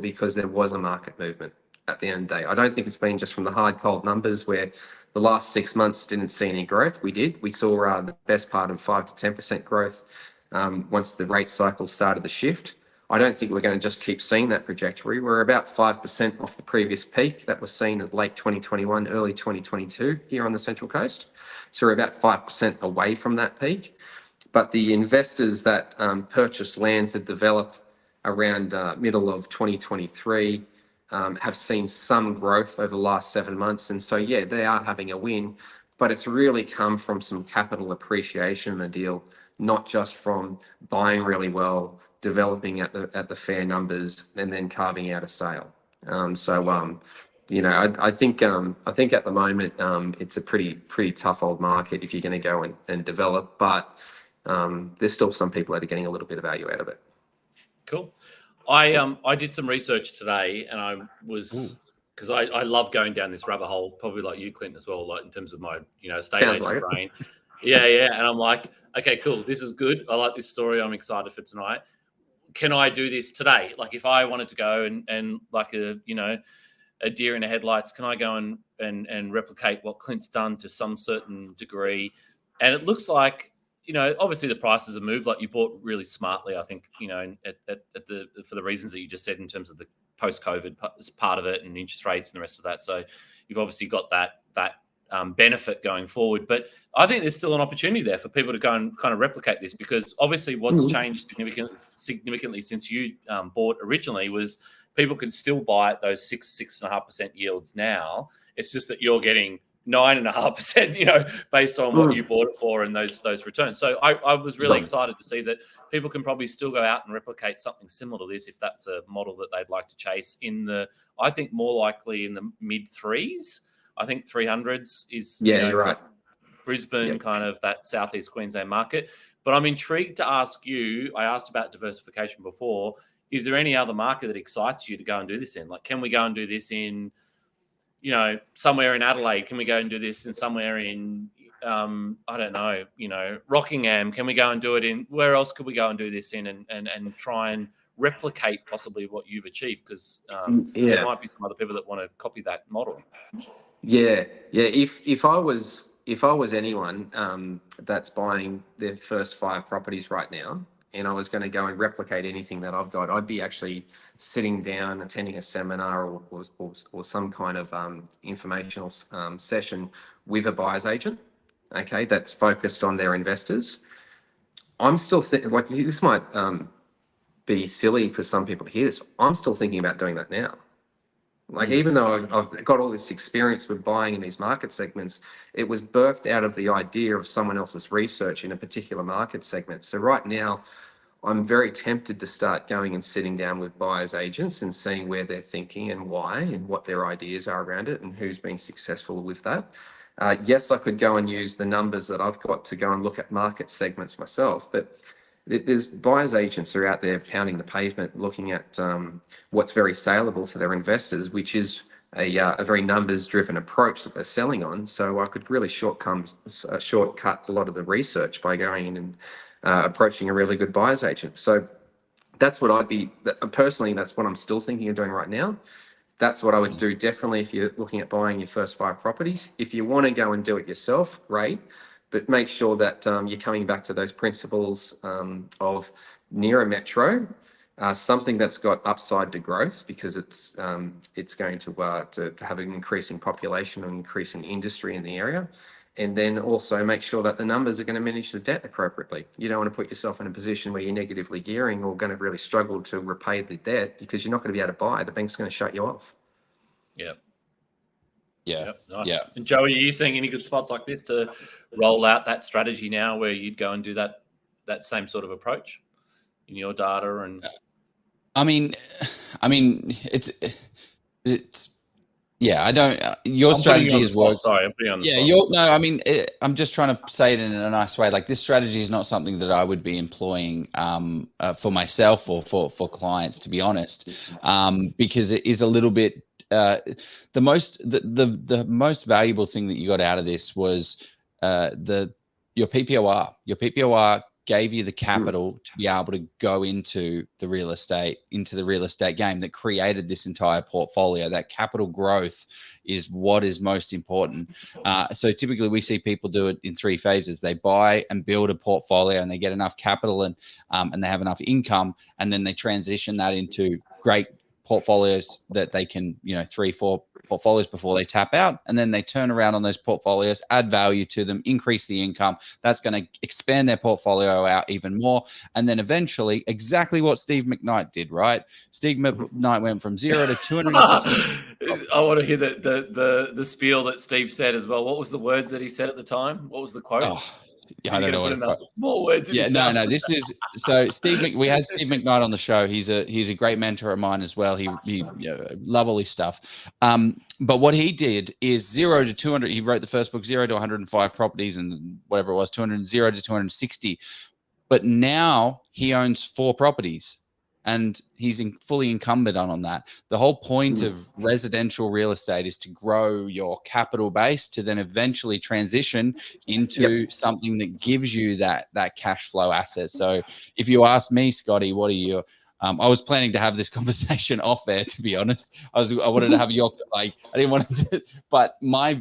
because there was a market movement at the end of the day. I don't think it's been just from the hard, cold numbers where the last 6 months didn't see any growth. We did. We saw the best part of 5 to 10% growth once the rate cycle started to shift. I don't think we're going to just keep seeing that trajectory. We're about 5% off the previous peak that was seen at late 2021, early 2022 here on the Central Coast. So we're about 5% away from that peak. But the investors that purchased land to develop around middle of 2023 have seen some growth over the last 7 months. And so, they are having a win, but it's really come from some capital appreciation in the deal, not just from buying really well, developing at the fair numbers, and then carving out a sale. You know, I think at the moment it's a pretty tough old market if you're going to go and develop, but there's still some people that are getting a little bit of value out of it. Cool. I did some research today, and I was because I love going down this rabbit hole, probably like you, Clint, as well, like in terms of my estate Sounds agent like it. brain. Yeah, and I'm like, okay, cool, this is good. I like this story. I'm excited for tonight. Can I do this today? Like, if I wanted to go and like a deer in the headlights, can I go and replicate what Clint's done to some certain degree? And it looks like, obviously the prices have moved. Like, you bought really smartly, I think, for the reasons that you just said in terms of the post-COVID part of it and interest rates and the rest of that. So you've obviously got that benefit going forward. But I think there's still an opportunity there for people to go and kind of replicate this, because obviously what's changed significantly since you bought originally was people can still buy at those 6.5% yields now. It's just that you're getting 9.5%, based on what you bought it for and those returns. So I was really excited to see that people can probably still go out and replicate something similar to this if that's a model that they'd like to chase I think more likely in the mid threes. I think 300s is you're right. Brisbane, kind of that southeast Queensland market. But I'm intrigued to ask you, I asked about diversification before, is there any other market that excites you to go and do this in? Like, can we go and do this in, somewhere in Adelaide? Can we go and do this in somewhere in, I don't know, Rockingham? Can we go and do it in, where else could we go and do this in and try and replicate possibly what you've achieved? Because there might be some other people that want to copy that model. Yeah. If I was anyone that's buying their first 5 properties right now, and I was going to go and replicate anything that I've got, I'd be actually sitting down, attending a seminar or some kind of informational session with a buyer's agent, okay, that's focused on their investors. I'm still thinking, like, this might be silly for some people to hear this. I'm still thinking about doing that now. Like, even though I've got all this experience with buying in these market segments, it was birthed out of the idea of someone else's research in a particular market segment. So right now, I'm very tempted to start going and sitting down with buyers agents and seeing where they're thinking and why and what their ideas are around it and who's been successful with that. Yes, I could go and use the numbers that I've got to go and look at market segments myself, but there's buyers agents are out there pounding the pavement, looking at what's very saleable to their investors, which is a very numbers-driven approach that they're selling on. So I could really shortcut a lot of the research by going in and approaching a really good buyers agent. So that's what personally, that's what I'm still thinking of doing right now. That's what I would do definitely if you're looking at buying your first 5 properties. If you want to go and do it yourself, great. But make sure that you're coming back to those principles of near a metro, something that's got upside to growth, because it's going to have an increasing population and increasing industry in the area. And then also make sure that the numbers are going to manage the debt appropriately. You don't want to put yourself in a position where you're negatively gearing or going to really struggle to repay the debt because you're not going to be able to buy. The bank's going to shut you off. Yeah. Nice. Yeah. And Joey, are you seeing any good spots like this to roll out that strategy now, where you'd go and do that same sort of approach in your data? And I mean, it's yeah. I don't. Your strategy is working. Sorry, I'm putting you on the spot. No. I mean, I'm just trying to say it in a nice way. Like, this strategy is not something that I would be employing for myself or for clients, to be honest, because it is a little bit. The most valuable thing that you got out of this was your PPOR. Your PPOR gave you the capital to be able to go into the real estate game that created this entire portfolio. That capital growth is what is most important. So typically we see people do it in 3 phases. They buy and build a portfolio, and they get enough capital and they have enough income, and then they transition that into great portfolios that they can, 3-4 portfolios before they tap out, and then they turn around on those portfolios, add value to them, increase the income. That's going to expand their portfolio out even more, and then eventually, exactly what Steve McKnight did, right? Steve McKnight went from 0 to 260. I want to hear the spiel that Steve said as well. What was the words that he said at the time? What was the quote? Yeah, And I you're don't know going to what. put more words in Yeah, his no, mouth. no. This is so we had Steve McKnight on the show. He's a great mentor of mine as well. He love all his stuff. But what he did is 0 to 200. He wrote the first book, 0 to 105 properties, and whatever it was, 0 to 260. But now he owns 4 properties, and he's fully incumbent on that. The whole point of residential real estate is to grow your capital base to then eventually transition into something that gives you that cash flow asset. So if you ask me, Scotty, what are you? I was planning to have this conversation off air, to be honest. I wanted to have your I didn't want to, but my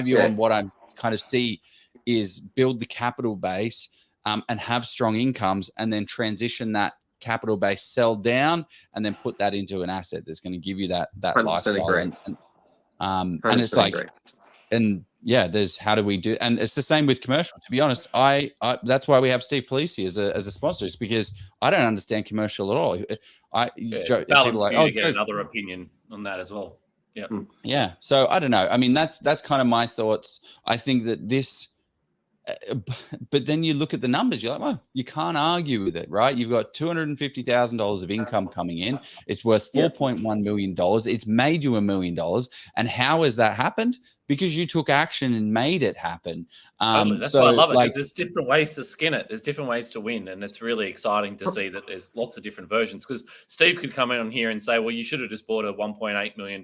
view on what I kind of see is build the capital base. And have strong incomes, and then transition that capital base, sell down, and then put that into an asset that's going to give you that 100% lifestyle. agree. And it's like, agree. and yeah, there's how do we do? And it's the same with commercial. To be honest, I that's why we have Steve Polisi as a sponsor. It's because I don't understand commercial at all. It's a balance for you to get Joe, another opinion on that as well. Yeah. Yeah. So I don't know. I mean, that's kind of my thoughts. I think that this. But then you look at the numbers, you're like, well, you can't argue with it, right? You've got $250,000 of income coming in. It's worth $4.1 million. It's made you $1 million. And how has that happened? Because you took action and made it happen. Totally. That's why I love it, because there's different ways to skin it. There's different ways to win. And it's really exciting to see that there's lots of different versions, because Steve could come in on here and say, well, you should have just bought a $1.8 million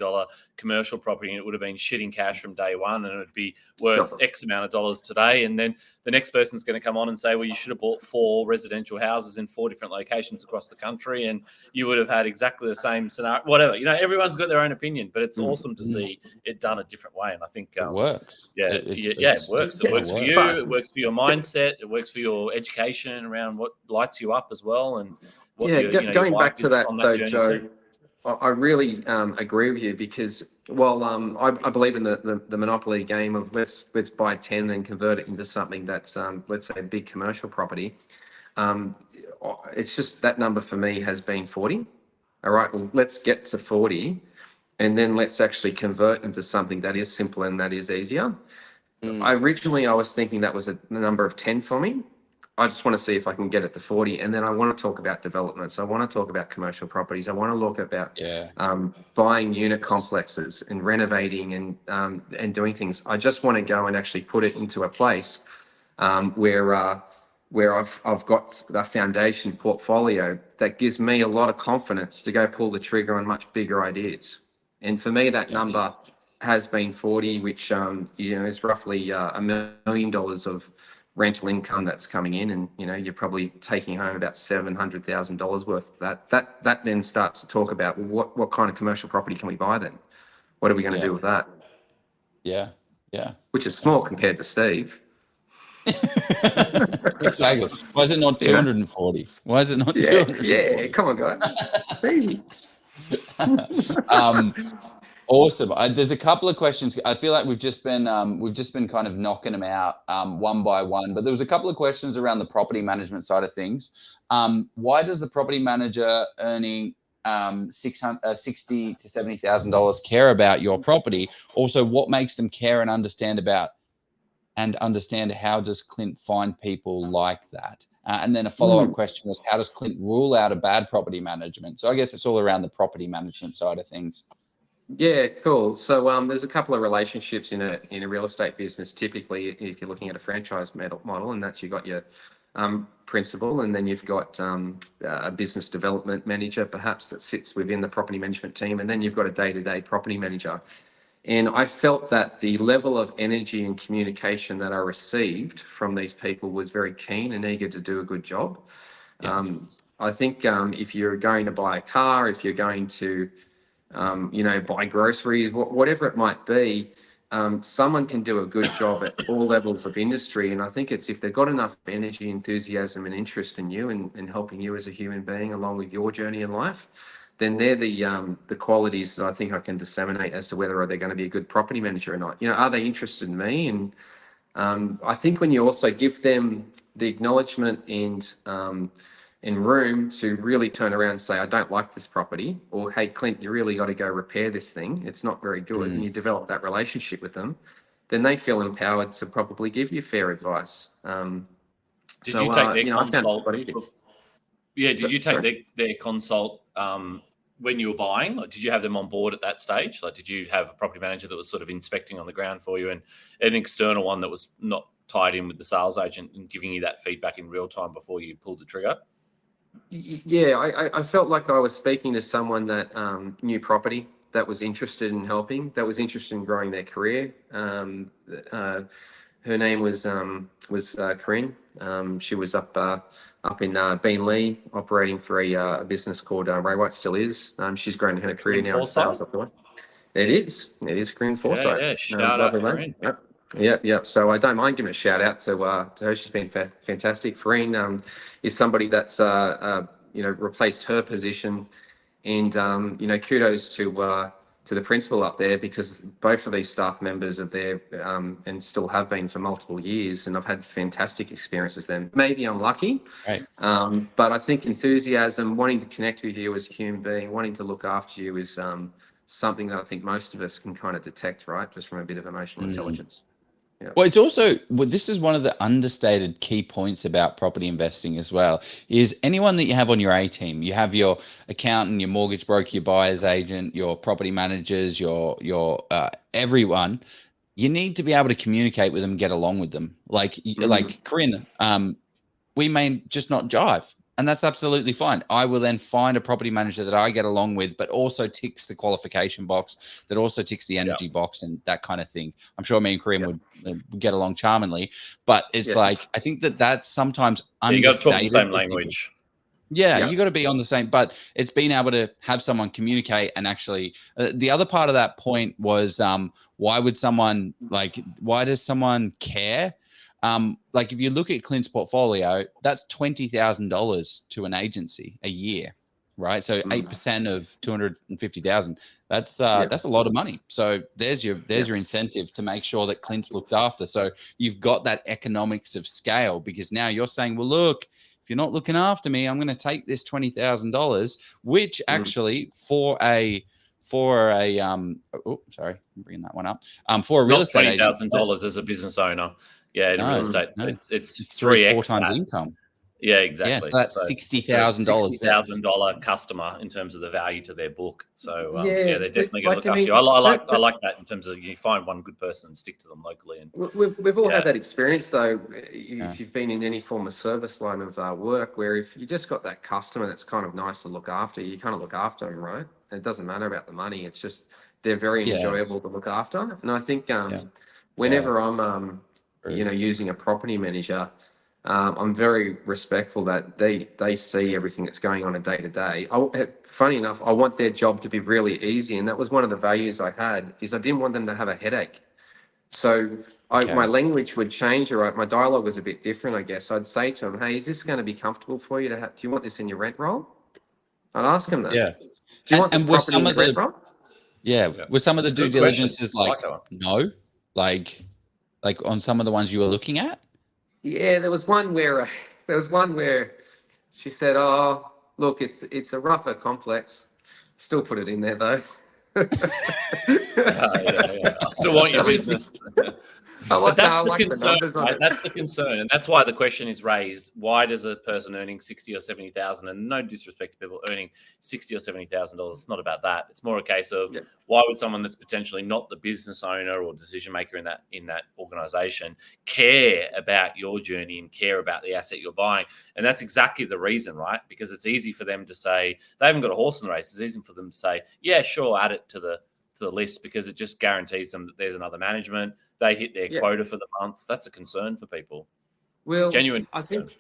commercial property and it would have been shitting cash from day one and it would be worth X amount of dollars today. And then the next person's going to come on and say, well, you should have bought 4 residential houses in 4 different locations across the country and you would have had exactly the same scenario, whatever. Everyone's got their own opinion, but it's awesome to see it done a different way. And I think it works. It works. It works for you. It works for your mindset. It works for your education around what lights you up as well. And what going back to that though, Joe, I really agree with you, because I believe in the monopoly game of let's buy 10 and convert it into something that's let's say a big commercial property. It's just that number for me has been 40. All right, well, let's get to 40, and then let's actually convert into something that is simple and that is easier. Originally, I was thinking that was a number of 10 for me. I just want to see if I can get it to 40. And then I want to talk about developments. I want to talk about commercial properties. I want to look about buying unit complexes and renovating and doing things. I just want to go and actually put it into a place where I've got the foundation portfolio that gives me a lot of confidence to go pull the trigger on much bigger ideas. And for me, that number has been 40, which is roughly $1 million of rental income that's coming in, and you're probably taking home about $700,000 worth of that. That then starts to talk about, well, what kind of commercial property can we buy then? What are we going to do with that? Yeah. Which is small compared to Steve. Exactly. Why is it not 240? Why is it not 240? Yeah, come on, guys. It's easy. Awesome. There's a couple of questions. I feel like we've just been kind of knocking them out one by one. But there was a couple of questions around the property management side of things. Why does the property manager earning $60,000 to $70,000 care about your property? Also, what makes them care and understand how does Clint find people like that? And then a follow-up question was, how does Clint rule out a bad property management? So I guess it's all around the property management side of things. Yeah, cool. So there's a couple of relationships in a real estate business. Typically, if you're looking at a franchise model, and that's, you've got your principal, and then you've got a business development manager, perhaps, that sits within the property management team, and then you've got a day-to-day property manager. And I felt that the level of energy and communication that I received from these people was very keen and eager to do a good job. I think if you're going to buy a car, if you're going to buy groceries, whatever it might be, someone can do a good job at all levels of industry. And I think it's if they've got enough energy, enthusiasm, and interest in you and helping you as a human being along with your journey in life, then they're the qualities that I think I can disseminate as to whether they're going to be a good property manager or not. Are they interested in me? And I think when you also give them the acknowledgement and room to really turn around and say, I don't like this property, or, hey, Clint, you really got to go repair this thing. It's not very good. And you develop that relationship with them. then they feel empowered to probably give you fair advice. Did you take their I found it consult? quite easy. Yeah, did you take Sorry? their consult when you were buying? Like, did you have them on board at that stage? Like, did you have a property manager that was sort of inspecting on the ground for you, and an external one that was not tied in with the sales agent and giving you that feedback in real time before you pulled the trigger? Yeah, I felt like I was speaking to someone that knew property, that was interested in helping, that was interested in growing their career. Her name was Corinne. She was up in Beenleigh, operating for a business called Ray White, still is. She's grown her career now in sales up the way. It is Corinne Forsyth. Yeah, shout out Lovely Corinne. lady. Yep. So I don't mind giving a shout out to her. She's been fantastic. Farine is somebody that's replaced her position, and kudos to the principal up there, because both of these staff members are there and still have been for multiple years, and I've had fantastic experiences with them. Maybe I'm lucky, Right. but I think enthusiasm, wanting to connect with you as a human being, wanting to look after you is something that I think most of us can kind of detect, right? Just from a bit of emotional intelligence. Yeah. Well, it's also, this is one of the understated key points about property investing as well, is anyone that you have on your A team, you have your accountant, your mortgage broker, your buyer's agent, your property managers, your everyone, you need to be able to communicate with them, get along with them. Like Corinne, we may just not jive. And that's absolutely fine. I will then find a property manager that I get along with, but also ticks the qualification box, that also ticks the energy box and that kind of thing. I'm sure me and Corinne would get along charmingly, but it's like, I think that's sometimes understated. You got to talk the same language. Yeah, you got to be on the same, but it's being able to have someone communicate and actually, the other part of that point was, why does someone care? Like if you look at Clint's portfolio, that's $20,000 to an agency a year, right? So 8% of 250,000. That's a lot of money. So there's your incentive to make sure that Clint's looked after. So you've got that economics of scale, because now you're saying, well, look, if you're not looking after me, I'm going to take this $20,000, which actually for a sorry, I'm bringing that one up. For a real estate agent, $20,000 as a business owner. Yeah, in real estate, it's 3-4 times income. Yeah, exactly. Yeah, so that's $60,000. $60,000 customer in terms of the value to their book. So they're definitely going to look after you. I like that in terms of you find one good person and stick to them locally. And we've all had that experience though. If you've been in any form of service line of work, where if you just got that customer that's kind of nice to look after, you kind of look after them, right? It doesn't matter about the money. It's just they're very enjoyable to look after. And I think whenever I'm using a property manager, I'm very respectful that they see everything that's going on a day to day. Funny enough, I want their job to be really easy, and that was one of the values I had. Is I didn't want them to have a headache. So my language would change, right? My dialogue was a bit different, I guess. I'd say to them, "Hey, is this going to be comfortable for you to have? Do you want this in your rent roll?" I'd ask them that. Yeah. Do you want this property in your rent roll? Yeah. With some of the due diligences, no, like on some of the ones you were looking at. Yeah, there was one where she said, "Oh, look, it's a rougher complex." Still put it in there though. I still want your business. But that's the concern, right? That's the concern, and that's why the question is raised: why does a person earning 60 or 70,000, and no disrespect to people earning 60 or 70,000 dollars, it's not about that. It's more a case of why would someone that's potentially not the business owner or decision maker in that organization care about your journey and care about the asset you're buying? And that's exactly the reason, right? Because it's easy for them to say they haven't got a horse in the race. It's easy for them to say, "Yeah, sure, add it to the list," because it just guarantees them that there's another management. They hit their quota for the month. That's a concern for people. Well, genuine. I think,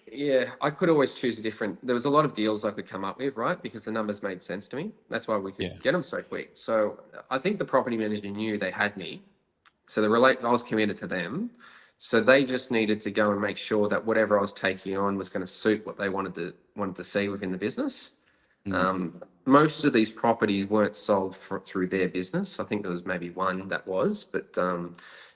I could always choose a different. There was a lot of deals I could come up with, right? Because the numbers made sense to me. That's why we could get them so quick. So I think the property manager knew they had me. So I was committed to them. So they just needed to go and make sure that whatever I was taking on was going to suit what they wanted to see within the business. Most of these properties weren't sold through their business. I think there was maybe one that was, but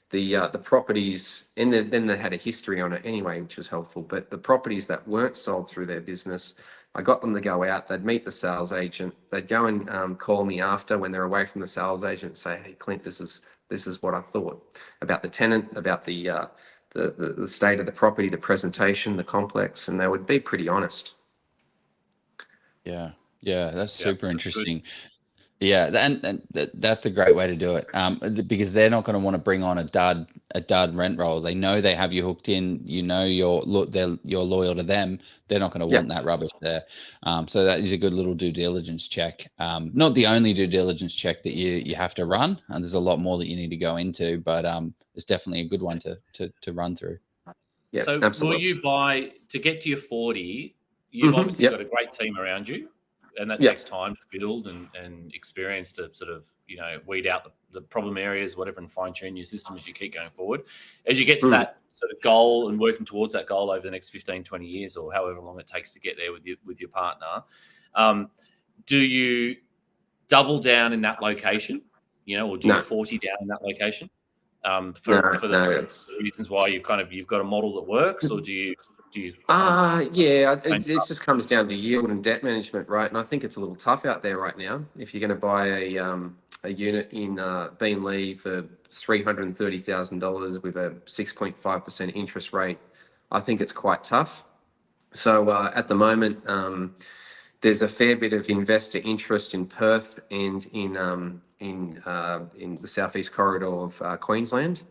the properties, and then they had a history on it anyway, which was helpful. But the properties that weren't sold through their business, I got them to go out. They'd meet the sales agent. They'd go and call me after when they're away from the sales agent and say, "Hey, Clint, this is This is what I thought about the tenant, about the state of the property, the presentation, the complex, and they would be pretty honest. Yeah, that's Yeah, super that's interesting. Yeah, and that's the great way to do it. Because they're not going to want to bring on a dud rent roll. They know they have you hooked in. You know you're loyal to them. They're not going to want that rubbish there. So that is a good little due diligence check. Not the only due diligence check that you have to run, and there's a lot more that you need to go into. But it's definitely a good one to run through. Yeah, so absolutely. will you buy to get to your 40? You've obviously got a great team around you, and that takes time to build and experience to sort of, weed out the problem areas, whatever, and fine tune your system as you keep going forward. As you get to that sort of goal and working towards that goal over the next 15, 20 years or however long it takes to get there with your partner, do you double down in that location, or do you 40 down in that location? For the reasons why you've got a model that works, or do you? It just comes down to yield and debt management, right? And I think it's a little tough out there right now. If you're going to buy a unit in Beenleigh for $330,000 with a 6.5% interest rate, I think it's quite tough. So at the moment, there's a fair bit of investor interest in Perth and in the southeast corridor of Queensland.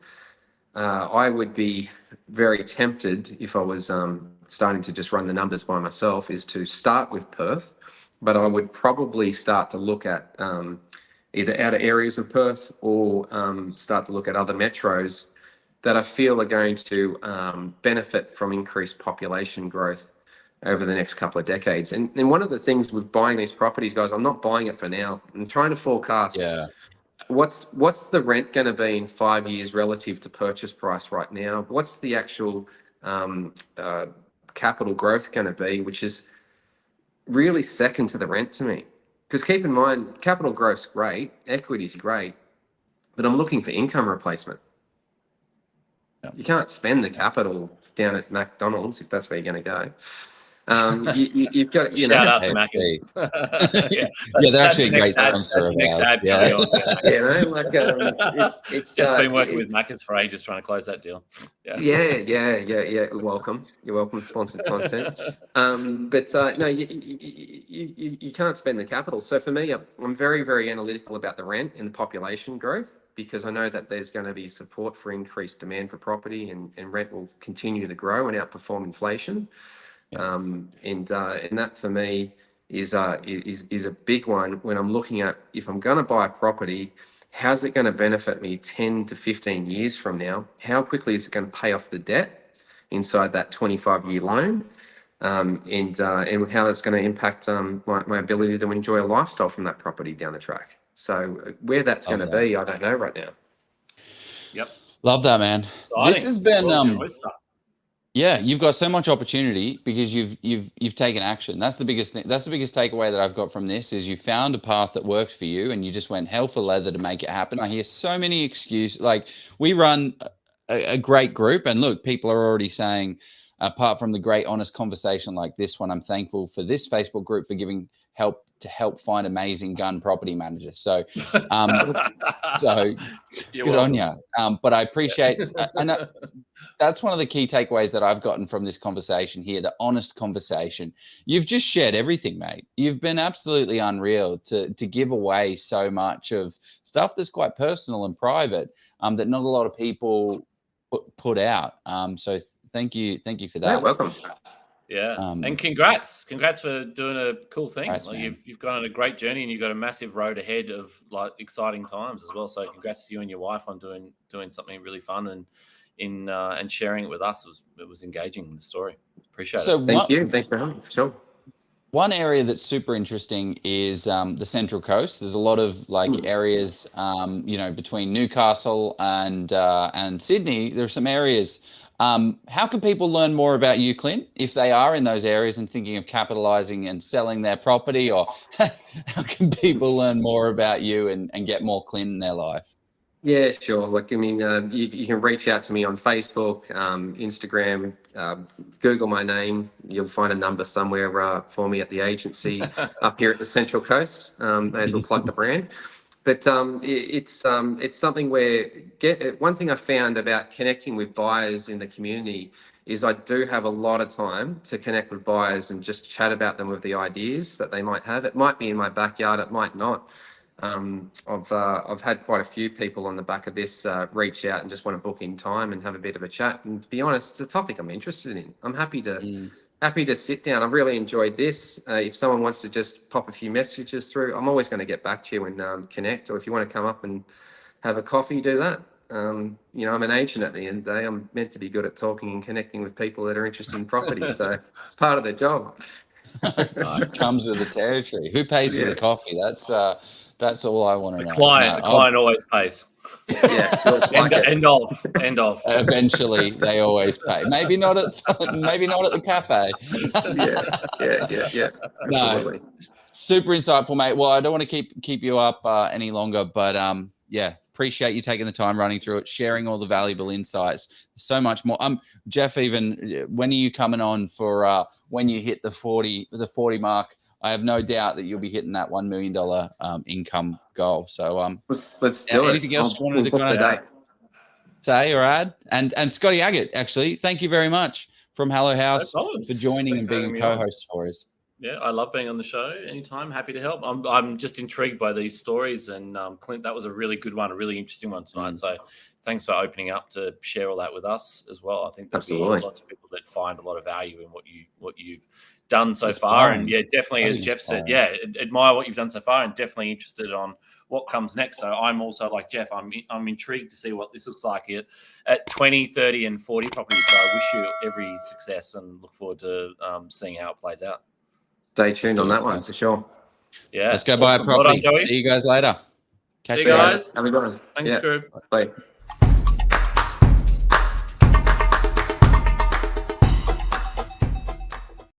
I would be very tempted, if I was starting to just run the numbers by myself, is to start with Perth, but I would probably start to look at either outer areas of Perth or start to look at other metros that I feel are going to benefit from increased population growth over the next couple of decades. And one of the things with buying these properties, guys, I'm not buying it for now. I'm trying to forecast what's the rent going to be in 5 years relative to purchase price right now? What's the actual capital growth going to be, which is really second to the rent to me? Because keep in mind, capital growth's great, equity's great, but I'm looking for income replacement. You can't spend the capital down at McDonald's if that's where you're going to go. You've got, shout out to Macca's. They're actually a great sponsor of ours. It's just been working with Macca's for ages trying to close that deal. You're welcome. You're welcome to sponsored content. No, you can't spend the capital. So for me, I'm very, very analytical about the rent and the population growth, because I know that there's going to be support for increased demand for property, and rent will continue to grow and outperform inflation. And that for me is a big one when I'm looking at, if I'm going to buy a property, how's it going to benefit me 10 to 15 years from now? How quickly is it going to pay off the debt inside that 25-year loan? And how that's going to impact my ability to enjoy a lifestyle from that property down the track. So where that's going to be, I don't know right now. Yep. Love that, man. Exciting. This has been yeah, you've got so much opportunity because you've taken action. That's the biggest thing. That's the biggest takeaway that I've got from this is you found a path that worked for you and you just went hell for leather to make it happen. I hear so many excuses. Like, we run a great group, and look, people are already saying, apart from the great honest conversation like this one, I'm thankful for this Facebook group for giving help to help find amazing gun property managers. So so good on you. But I appreciate and that's one of the key takeaways that I've gotten from this conversation here, the honest conversation. You've just shared everything, mate. You've been absolutely unreal to give away so much of stuff that's quite personal and private, that not a lot of people put out. So thank you for that. Yeah, welcome. Yeah, and congrats for doing a cool thing. Thanks, you've gone on a great journey, and you've got a massive road ahead of like exciting times as well. So congrats to you and your wife on doing something really fun, and and sharing it with us. It was engaging in the story. Appreciate it. Thank you. Thanks for having me. For sure. One area that's super interesting is the Central Coast. There's a lot of areas, between Newcastle and Sydney. There are some areas. How can people learn more about you, Clint, if they are in those areas and thinking of capitalizing and selling their property? Or how can people learn more about you and get more Clint in their life? Yeah, sure. Look, I mean, you can reach out to me on Facebook, Instagram, Google my name. You'll find a number somewhere for me at the agency up here at the Central Coast. May as well plug the brand. But it's something where one thing I found about connecting with buyers in the community is I do have a lot of time to connect with buyers and just chat about them with the ideas that they might have. It might be in my backyard, it might not. I've had quite a few people on the back of this reach out and just want to book in time and have a bit of a chat. And to be honest, it's a topic I'm interested in. I'm happy to sit down. I've really enjoyed this. If someone wants to just pop a few messages through, I'm always going to get back to you and connect. Or if you want to come up and have a coffee, do that. I'm an agent at the end of the day. I'm meant to be good at talking and connecting with people that are interested in property. So it's part of the job. It comes with the territory. Who pays for the coffee? That's all I want to know. The client always pays. Yeah. End of. Eventually, they always pay. Maybe not at the cafe. Yeah. Absolutely. No, super insightful, mate. Well, I don't want to keep you up any longer, but appreciate you taking the time running through it, sharing all the valuable insights. So much more. Jeff, even when are you coming on for when you hit the 40 mark? I have no doubt that you'll be hitting that $1 million income goal. So let's do it. Anything else you wanted to kind of say or add? And Scotty Agate, actually, thank you very much from Hello House for joining and being a co-host for us. Yeah, I love being on the show. Anytime, happy to help. I'm just intrigued by these stories, and Clint, that was a really good one, a really interesting one tonight. So thanks for opening up to share all that with us as well. I think there's lots of people that find a lot of value in what you've done so far. And yeah, definitely, as Jeff said, admire what you've done so far and definitely interested on what comes next. So I'm also like Jeff, I'm intrigued to see what this looks like at 20, 30 and 40 properties. So I wish you every success and look forward to seeing how it plays out. Stay tuned on that one for sure. Yeah. Let's go buy a property. See you guys later. See you guys. Have a good one. Thanks, group. Bye.